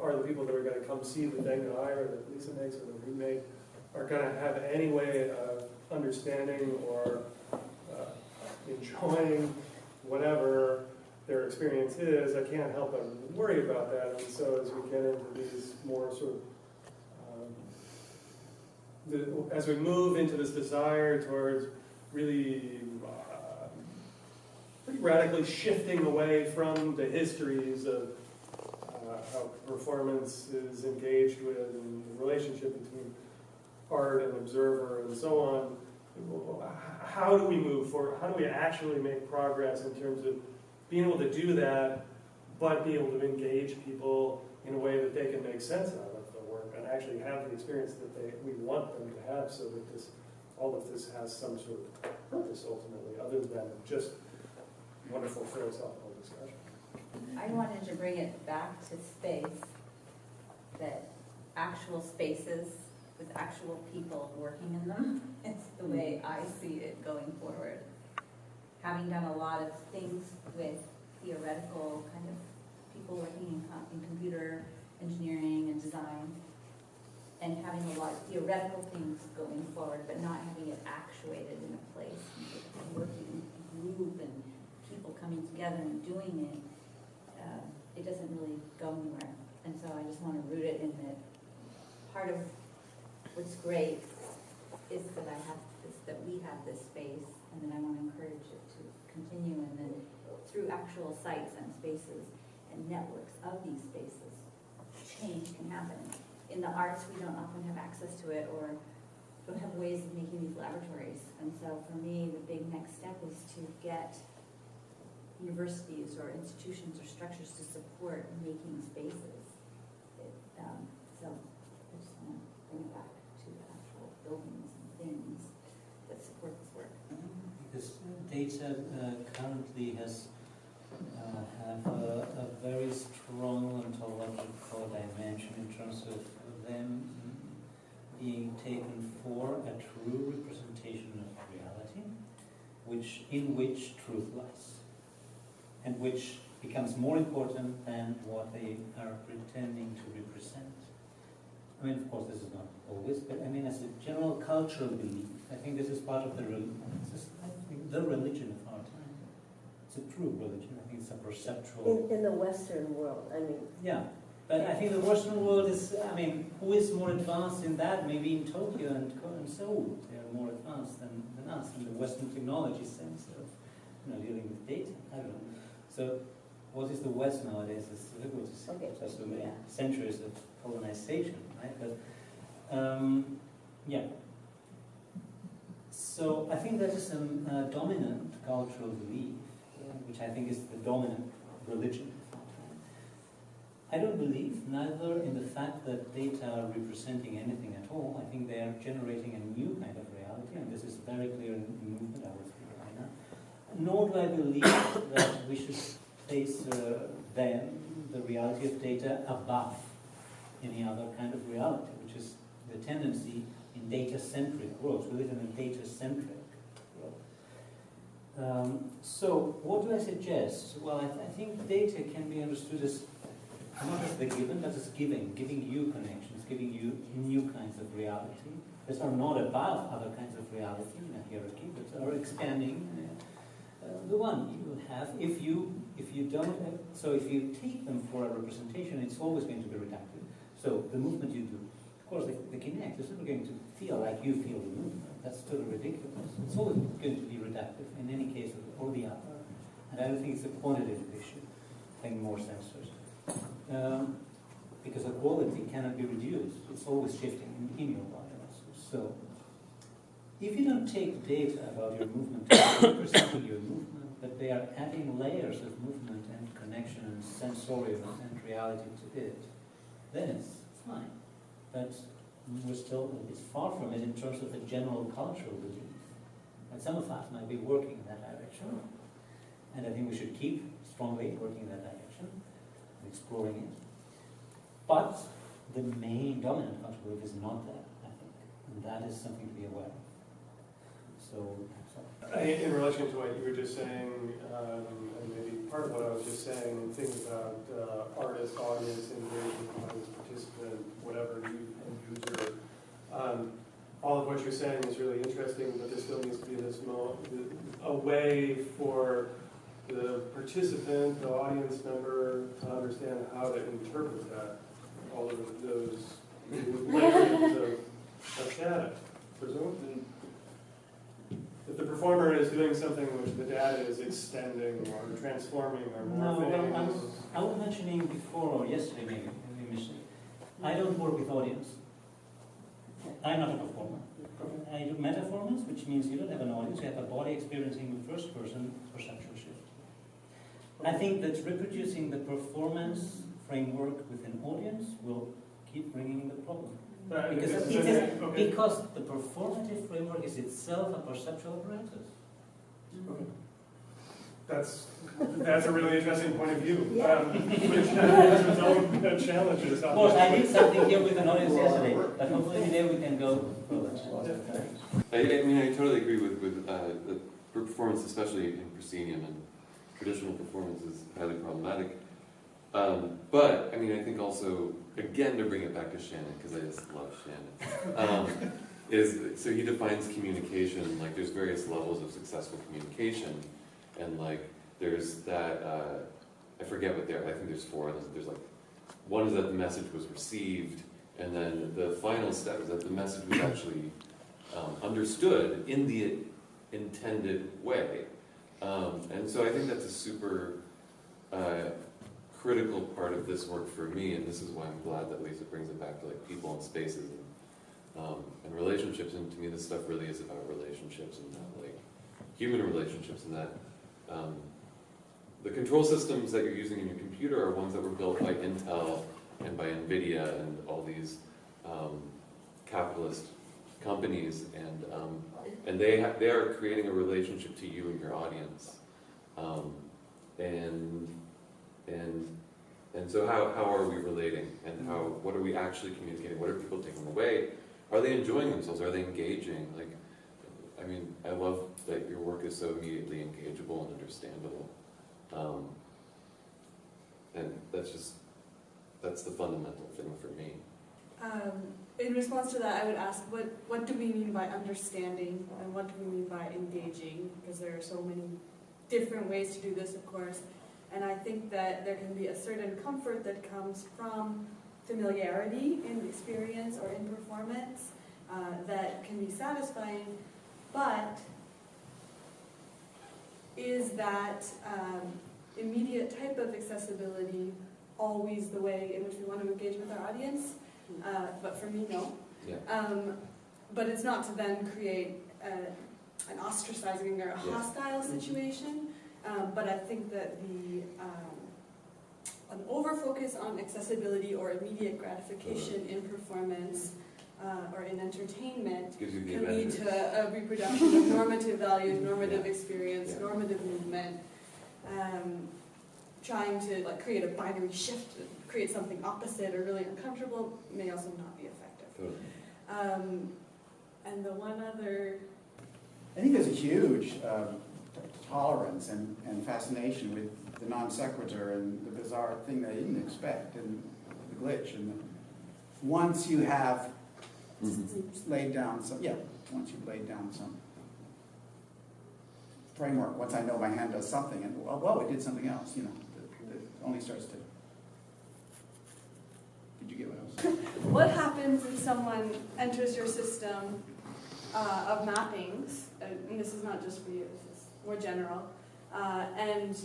are the people that are going to come see the thing that I or that Lisa makes or that we make are going to have any way of understanding or enjoying whatever their experience is. I can't help but worry about that. And so as we get into these more sort of, as we move into this desire towards really pretty radically shifting away from the histories of how performance is engaged with and the relationship between art and observer and so on, how do we move forward? How do we actually make progress in terms of being able to do that but be able to engage people in a way that they can make sense out of the work and actually have the experience that we want them to have, so that all of this has some sort of purpose ultimately, other than just wonderful philosophical discussion. I wanted to bring it back to space, that actual spaces with actual people working in them is the way I see it going forward. Having done a lot of things with theoretical kind of people working in computer engineering and design, and having a lot of theoretical things going forward, but not having it actuated in a place, and working group and people coming together and doing it, it doesn't really go anywhere. And so I just want to root it in that part of what's great is that that we have this space, and then I want to encourage it to continue, and then through actual sites and spaces and networks of these spaces, change can happen. In the arts, we don't often have access to it, or don't have ways of making these laboratories. And so for me, the big next step is to get universities or institutions or structures to support making spaces. So I just want to bring it back to the actual buildings and things that support this work. Because data currently have a very strong ontological dimension in terms of them being taken for a true representation of reality, in which truth lies, and which becomes more important than what they are pretending to represent. I mean, of course, this is not always, but I mean, as a general cultural belief, I think this is part of the religion of our time. It's a true religion. I think it's a perceptual. In the Western world, I mean. Yeah, but I think the Western world is, I mean, who is more advanced in that? Maybe in Tokyo and Seoul, they are more advanced than us in the Western technology sense of, dealing with data. I don't know. So, what is the West nowadays? It's difficult to say. Okay. Just so many centuries of colonization, right? But yeah. So I think that is a dominant cultural belief, which I think is the dominant religion. I don't believe neither in the fact that data are representing anything at all. I think they are generating a new kind of reality, and this is very clear in the movement I was speaking right now. Nor do I believe that we should place the reality of data above any other kind of reality, which is the tendency in data-centric worlds. We live in a data-centric world. So what do I suggest? Well, I think data can be understood as not as the given, but as giving you connections, giving you new kinds of reality that are not above other kinds of reality in a hierarchy, but are expanding the one you have. If you don't, so if you take them for a representation, it's always going to be reductive. So the movement you do, of course, the Kinect is never going to feel like you feel the movement. That's totally ridiculous. It's always going to be reductive in any case or the other. And I don't think it's a quantitative issue. I think more sensors. Because the quality cannot be reduced. It's always shifting in your body also. So if you don't take data about your movement, representing your movement, but they are adding layers of movement and connection and sensorium and reality to it, then it's fine. But we're still a bit far from it in terms of the general cultural belief. And some of us might be working in that direction. And I think we should keep strongly working in that direction, exploring it. But the main dominant cultural belief is not that, I think. And that is something to be aware of. So in relation to what you were just saying, and maybe part of what I was just saying, things about artist, audience, engagement, audience, participant, whatever, user, all of what you're saying is really interesting, but there still needs to be a way for the participant, the audience member, to understand how to interpret that, all of those layers of data. Presumably, if the performer is doing something which the data is extending or transforming or morphing. No, I was mentioning before or yesterday maybe, I don't work with audience. I'm not a performer. I do metaformance, which means you don't have an audience, you have a body experiencing the first person perceptual shift. I think that reproducing the performance framework with an audience will keep bringing the problem. Because the performative framework is itself a perceptual apparatus. Okay. That's a really interesting point of view, which has its own challenges. Of course, I did something here with an audience yesterday, but hopefully today we can go further. I mean, I totally agree with the performance, especially in proscenium, and traditional performance is highly problematic. But, I mean, I think also, again, to bring it back to Shannon, because I just love Shannon, so he defines communication, like there's various levels of successful communication, and like there's that, I forget what I think there's 4, there's like, one is that the message was received, and then the final step is that the message was actually understood in the intended way. And so I think that's a super critical part of this work for me, and this is why I'm glad that Lisa brings it back to like people and spaces and relationships. And to me, this stuff really is about relationships and that, like human relationships, and that the control systems that you're using in your computer are ones that were built by Intel and by NVIDIA and all these capitalist companies, and they are creating a relationship to you and your audience, and so how are we relating, and what are we actually communicating? What are people taking away? Are they enjoying themselves? Are they engaging? Like, I mean, I love that your work is so immediately engageable and understandable, and that's the fundamental thing for me. In response to that, I would ask, what do we mean by understanding, and what do we mean by engaging? Because there are so many different ways to do this, of course. And I think that there can be a certain comfort that comes from familiarity in experience or in performance that can be satisfying, but is that immediate type of accessibility always the way in which we want to engage with our audience? But for me, no. Yeah. But it's not to then create an ostracizing or a hostile situation. But I think that an over-focus on accessibility or immediate gratification in performance or in entertainment can lead to a reproduction of normative values, normative experience, normative movement, trying to like create a binary shift, create something opposite or really uncomfortable may also not be effective. And the one other... I think there's a huge tolerance and fascination with the non sequitur and the bizarre thing that I didn't expect, and the glitch. And once you have laid down some, once you've laid down some framework, once I know my hand does something, and well, it did something else, that only starts to. Did you get what I was saying? What happens if someone enters your system of mappings, and this is not just for you, this is more general, and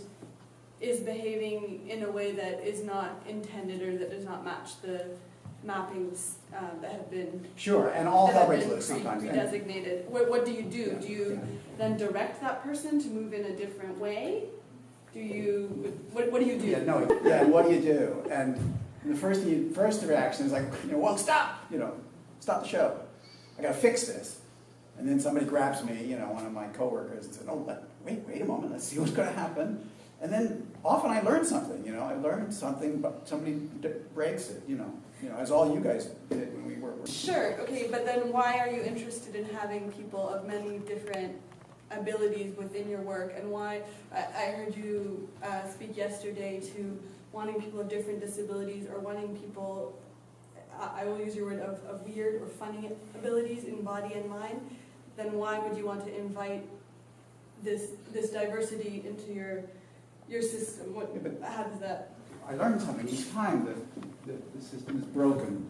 is behaving in a way that is not intended or that does not match the mappings that have been and all hell breaks loose sometimes. Designated. What do you do? Do you then direct that person to move in a different way? Do you? What do you do? What do you do? And the first reaction is like, well, stop! Stop the show. I got to fix this. And then somebody grabs me, one of my coworkers, and says, "Oh, wait a moment. Let's see what's going to happen." And then often I learn something. I learned something, but somebody breaks it. As all you guys did when we were. Sure. Okay, but then why are you interested in having people of many different abilities within your work, and why? I heard you speak yesterday to wanting people of different disabilities, or wanting people, I will use your word, of weird or funny abilities in body and mind. Then why would you want to invite this diversity into your system? How does that? I learned something each time that the system is broken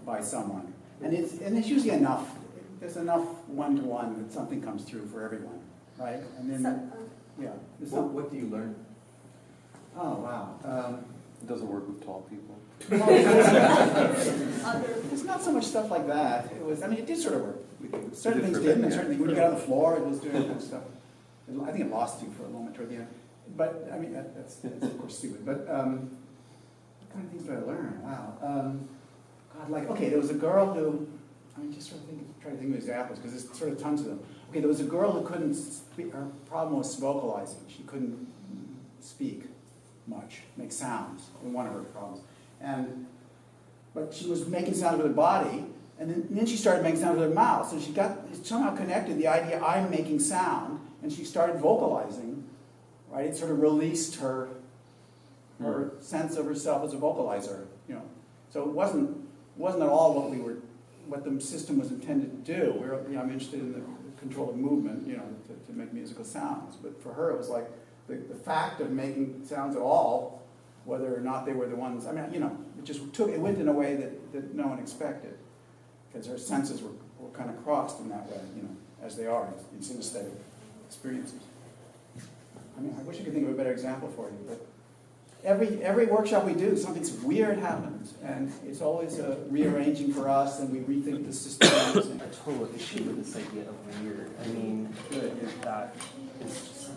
by someone, and it's usually enough. There's enough one-to-one that something comes through for everyone, right? And then What do you learn? Oh wow. It doesn't work with tall people. It's not so much stuff like that. It did sort of work. Certain things didn't, and certain things, when you got on the floor, it was doing that stuff. I think it lost you for a moment toward the end. but, I mean, that's of course stupid, but what kind of things did I learn? Wow. God, like, okay, there was a girl who, I mean, just sort of try to think of examples, because there's sort of tons of them. Okay, there was a girl who couldn't speak, her problem was vocalizing. She couldn't speak much, make sounds, one of her problems. But she was making sounds with her body, and then she started making sounds with her mouth, so she somehow connected the idea, I'm making sound, and she started vocalizing, right? It sort of released her sense of herself as a vocalizer, you know. So it wasn't at all what the system was intended to do. I'm interested in the control of movement, you know, to make musical sounds. But for her, it was like the fact of making sounds at all, whether or not they were the ones, I mean, you know, it went in a way that no one expected, because her senses were kind of crossed in that way, you know, as they are in synesthetic experiences. I mean, I wish I could think of a better example for you, but every workshop we do, something weird happens, and it's always rearranging for us, and we rethink the system. A total issue with this idea of weird. I mean, that is just,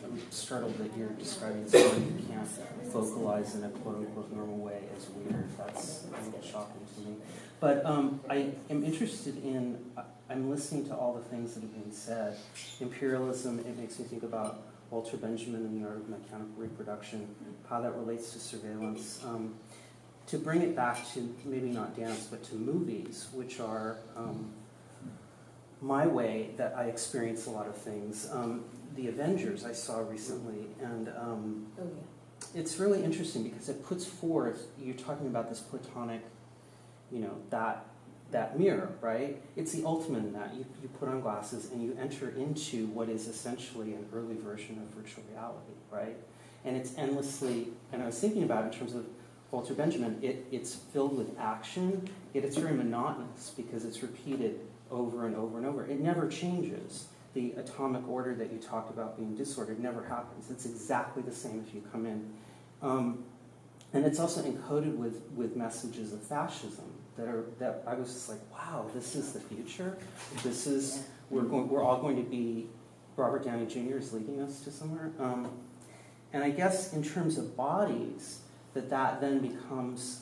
I'm startled that you're describing someone who can't vocalize in a quote-unquote normal way as weird. That's a little shocking to me. But I am interested in, I'm listening to all the things that have been said. Imperialism, it makes me think about Walter Benjamin and the Art of Mechanical Reproduction, how that relates to surveillance. To bring it back to maybe not dance, but to movies, which are my way that I experience a lot of things. The Avengers I saw recently, and it's really interesting because it puts forth, you're talking about this platonic, you know, that mirror, right? It's the ultimate in that. You put on glasses and you enter into what is essentially an early version of virtual reality, right? And it's endlessly, and I was thinking about it in terms of Walter Benjamin, it's filled with action, yet it's very monotonous because it's repeated over and over and over. It never changes. The atomic order that you talked about being disordered never happens. It's exactly the same if you come in. And it's also encoded with messages of fascism that I was just like, wow, this is the future. This is, we're all going to be, Robert Downey Jr. is leading us to somewhere. And I guess in terms of bodies, that then becomes,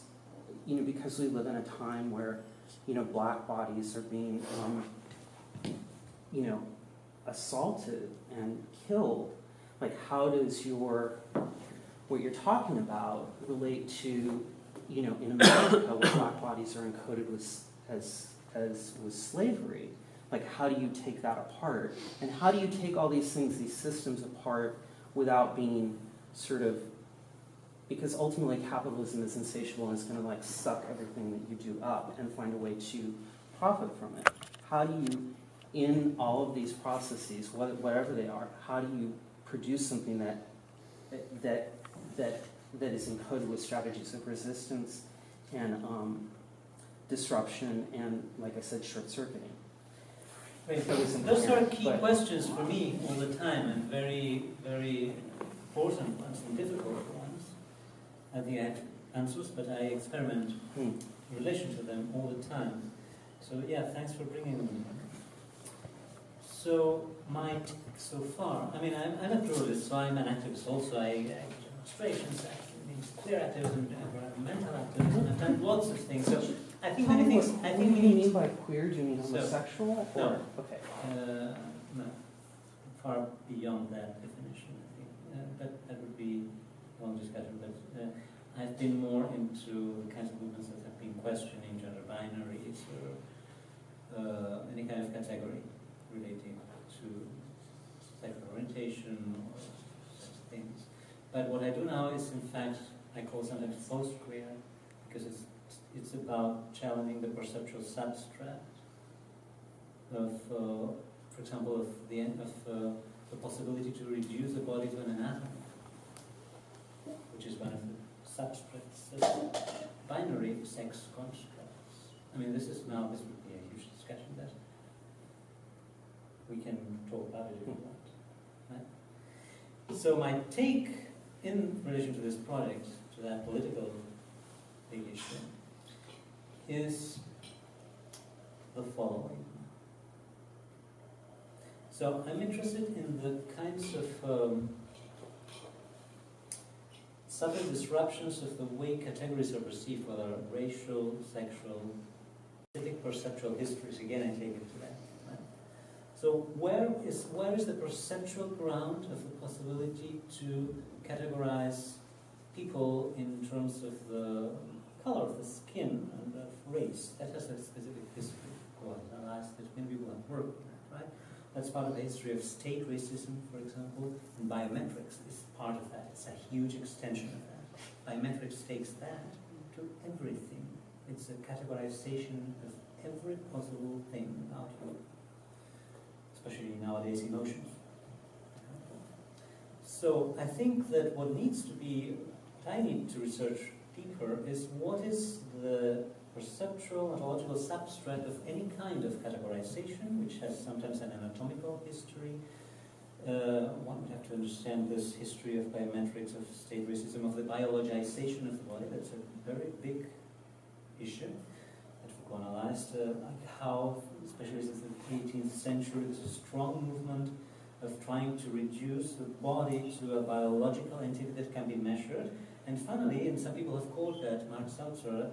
you know, because we live in a time where, you know, black bodies are being, you know, assaulted and killed. Like, how does what you're talking about relate to, you know, in America, where black bodies are encoded as with slavery? Like, how do you take that apart? And how do you take all these things, these systems apart without being sort of, because ultimately capitalism is insatiable and it's going to like suck everything that you do up and find a way to profit from it. How do you, in all of these processes, whatever they are, how do you produce something that is encoded with strategies of resistance and disruption and, like I said, short-circuiting? Those are key questions for me all the time, and very, very important ones and difficult ones. I think I have answers, but I experiment in relation to them all the time. So yeah, thanks for bringing them. So my take so far, I mean, I'm a pluralist, so I'm an activist also. I demonstrations, queer activism, environmental activism, I've done lots of things. So I think many things. What do you mean by queer? Do you mean homosexual? So, no. Okay. No, far beyond that definition, I think. That would be a long discussion, but I've been more into the kinds of movements that have been questioning gender binaries or any kind of category relating to sexual orientation or such things. But what I do now is, in fact, I call sometimes post-queer, because it's about challenging the perceptual substrate of, for example, of the possibility to reduce the body to an anatomy, which is one of the substrates of binary sex constructs. I mean, this would be a huge discussion that we can talk about it if you want. Right? So my take in relation to this project, to that political big issue, is the following. So I'm interested in the kinds of subtle disruptions of the way categories are perceived, whether racial, sexual, specific perceptual histories. Again, I take it to that. Right? So where is the perceptual ground of the possibility to categorize people in terms of the color of the skin and of race? That has a specific history, colonialized, that many people have worked with that, right? That's part of the history of state racism, for example, and biometrics is part of that. It's a huge extension of that. Biometrics takes that to everything. It's a categorization of every possible thing about you, especially nowadays emotions. So I think that what needs to be, what I need to research deeper is what is the perceptual, ontological substrate of any kind of categorization, which has sometimes an anatomical history. One would have to understand this history of biometrics, of state racism, of the biologization of the body. That's a very big issue that Foucault analyzed, like how, especially since the 18th century, there's a strong movement of trying to reduce the body to a biological entity that can be measured. And finally, and some people have called that, Mark Seltzer,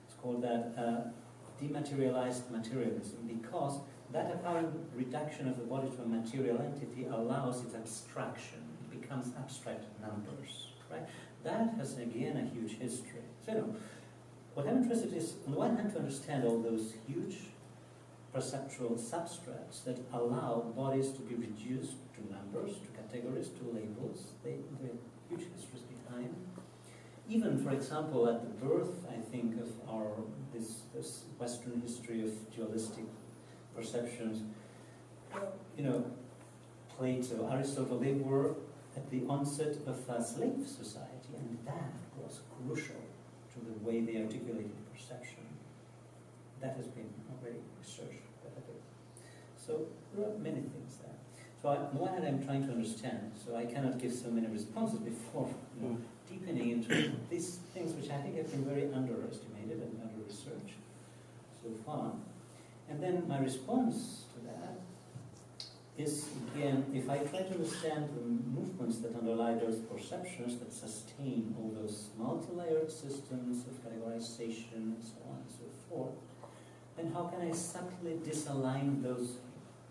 it's called that dematerialized materialism, because that apparent reduction of the body to a material entity allows its abstraction. It becomes abstract numbers, right? That has, again, a huge history. So, what I'm interested in is, on the one hand, to understand all those huge perceptual substrates that allow bodies to be reduced to numbers, to categories, to labels. They have huge histories behind. Even, for example, at the birth, I think, of this Western history of dualistic perceptions, Plato, Aristotle, they were at the onset of a slave society, and that was crucial to the way they articulated perception. That has been already researched quite a bit. So there are many things there. So on the one hand, I'm trying to understand, so I cannot give so many responses before deepening into these things which I think have been very underestimated and under-researched so far. And then my response to that is, again, if I try to understand the movements that underlie those perceptions that sustain all those multi-layered systems of categorization and so on and so forth, then how can I subtly disalign those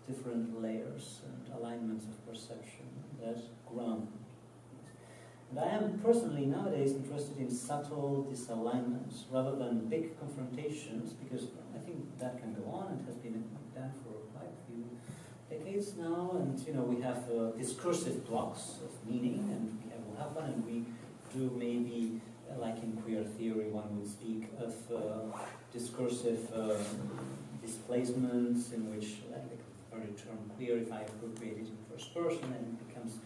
different layers and alignments of perception that ground? And I am personally nowadays interested in subtle disalignments rather than big confrontations, because I think that can go on and has been done for quite a few decades now. And we have discursive blocks of meaning, and we'll have one, and we do maybe, like in queer theory, one would speak of discursive displacements in which, like the very term queer, if I appropriate it in first person, then it becomes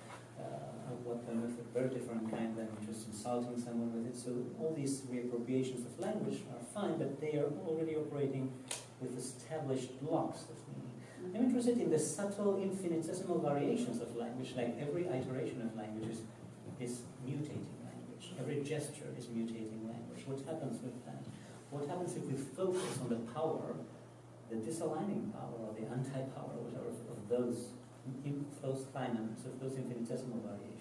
what kind of a very different kind than just insulting someone with it. So all these reappropriations of language are fine, but they are already operating with established blocks of meaning. I'm interested in the subtle infinitesimal variations of language, like every iteration of language is mutating language. Every gesture is mutating language. What happens with that? What happens if we focus on the power, the disaligning power, or the anti-power, whatever, of those dynamics, of those infinitesimal variations?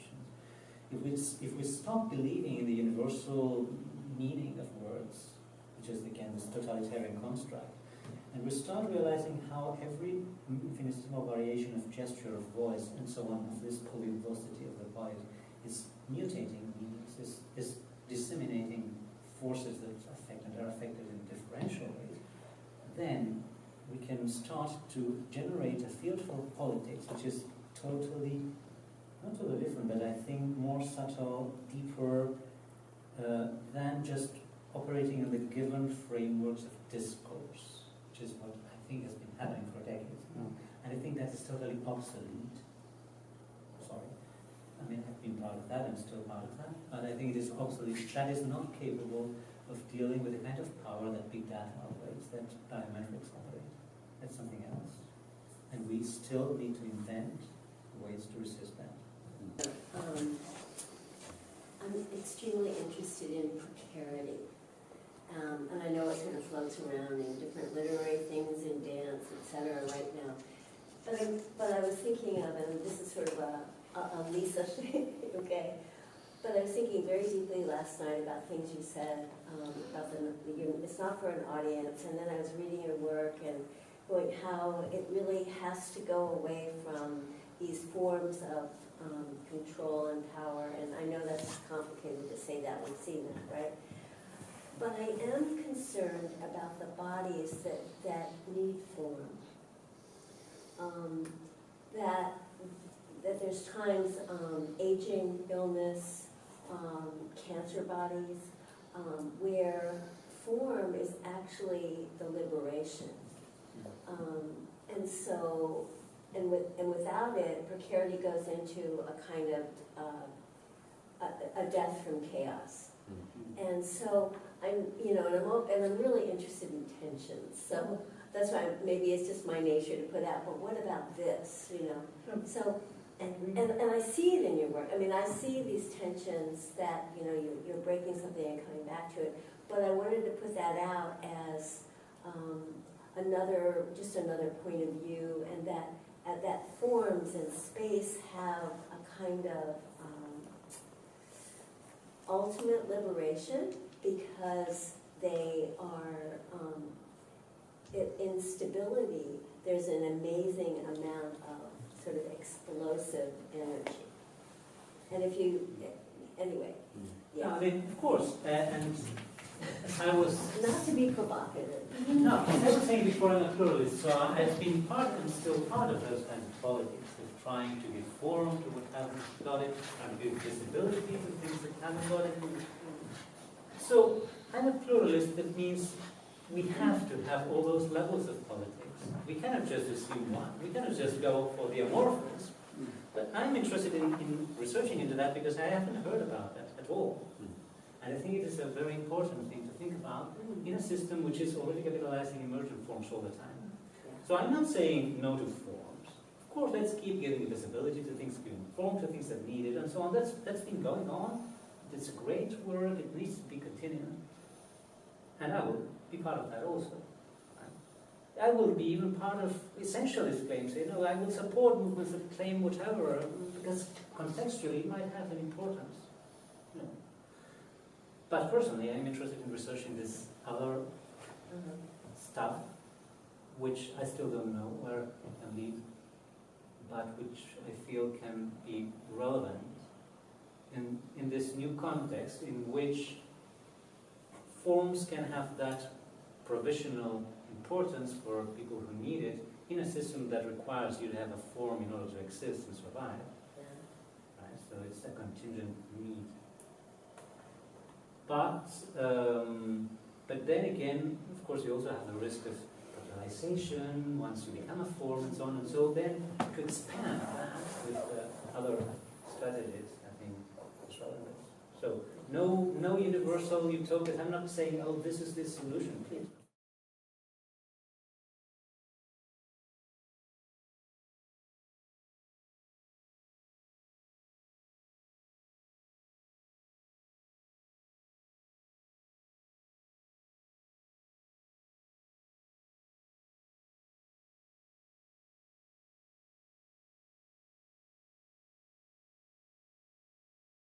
If we stop believing in the universal meaning of words, which is again this totalitarian construct, and we start realizing how every infinitesimal variation of gesture, of voice, and so on, of this polyricity of the body is mutating meanings, is disseminating forces that affect and are affected in differential ways, then we can start to generate a field for politics which is totally, not totally different, but I think more subtle, deeper, than just operating in the given frameworks of discourse, which is what I think has been happening for decades now. And I think that is totally obsolete. Sorry. I mean, I've been part of that, I'm still part of that, but I think it is obsolete. That is not capable of dealing with the kind of power that big data operates, that biometrics operate. That's something else. And we still need to invent ways to resist that. I'm extremely interested in precarity. And I know it kind of floats around in different literary things, in dance, etc. right now. But I was thinking of, and this is sort of a Lisa thing, okay? But I was thinking very deeply last night about things you said, about it's not for an audience, and then I was reading your work and going how it really has to go away from these forms of control and power, and I know that's complicated to say that we've seen that, right? But I am concerned about the bodies that need form. That there's times, aging, illness, cancer bodies, where form is actually the liberation. And so, and without it, precarity goes into a kind of a death from chaos. And so I'm, and I'm really interested in tensions. So that's why maybe it's just my nature to put out. But what about this? So. And I see it in your work. I mean, I see these tensions that, you're breaking something and coming back to it. But I wanted to put that out as another point of view, and that forms and space have a kind of ultimate liberation because they are, in stability, there's an amazing amount of sort of explosive energy. And if you, anyway, yeah. No, I mean, of course, and I was... Not to be provocative. No, as I was saying before, I'm a pluralist, so I've been part and still part of those kinds of politics, of trying to give form to what hasn't got it, and give visibility to things that haven't got it. So I'm a pluralist. That means we have to have all those levels of politics. We cannot just assume one. We cannot just go for the amorphous. But I'm interested in researching into that because I haven't heard about that at all. And I think it is a very important thing to think about in a system which is already capitalizing emergent forms all the time. So I'm not saying no to forms. Of course, let's keep giving visibility to things, giving form to things that need it, and so on. That's been going on. It's great work. It needs to be continuing. And I will be part of that also. I will be even part of essentialist claims. I will support movements that claim whatever, because contextually it might have an importance. But personally, I'm interested in researching this other stuff, which I still don't know where it can lead, but which I feel can be relevant in this new context in which forms can have that provisional importance for people who need it in a system that requires you to have a form in order to exist and survive. Right? So it's a contingent need. But then again, of course, you also have the risk of totalization once you become a form and so on. And so then to expand that with other strategies, I think, is relevant. So no universal utopias. I'm not saying, oh, this is the solution, please.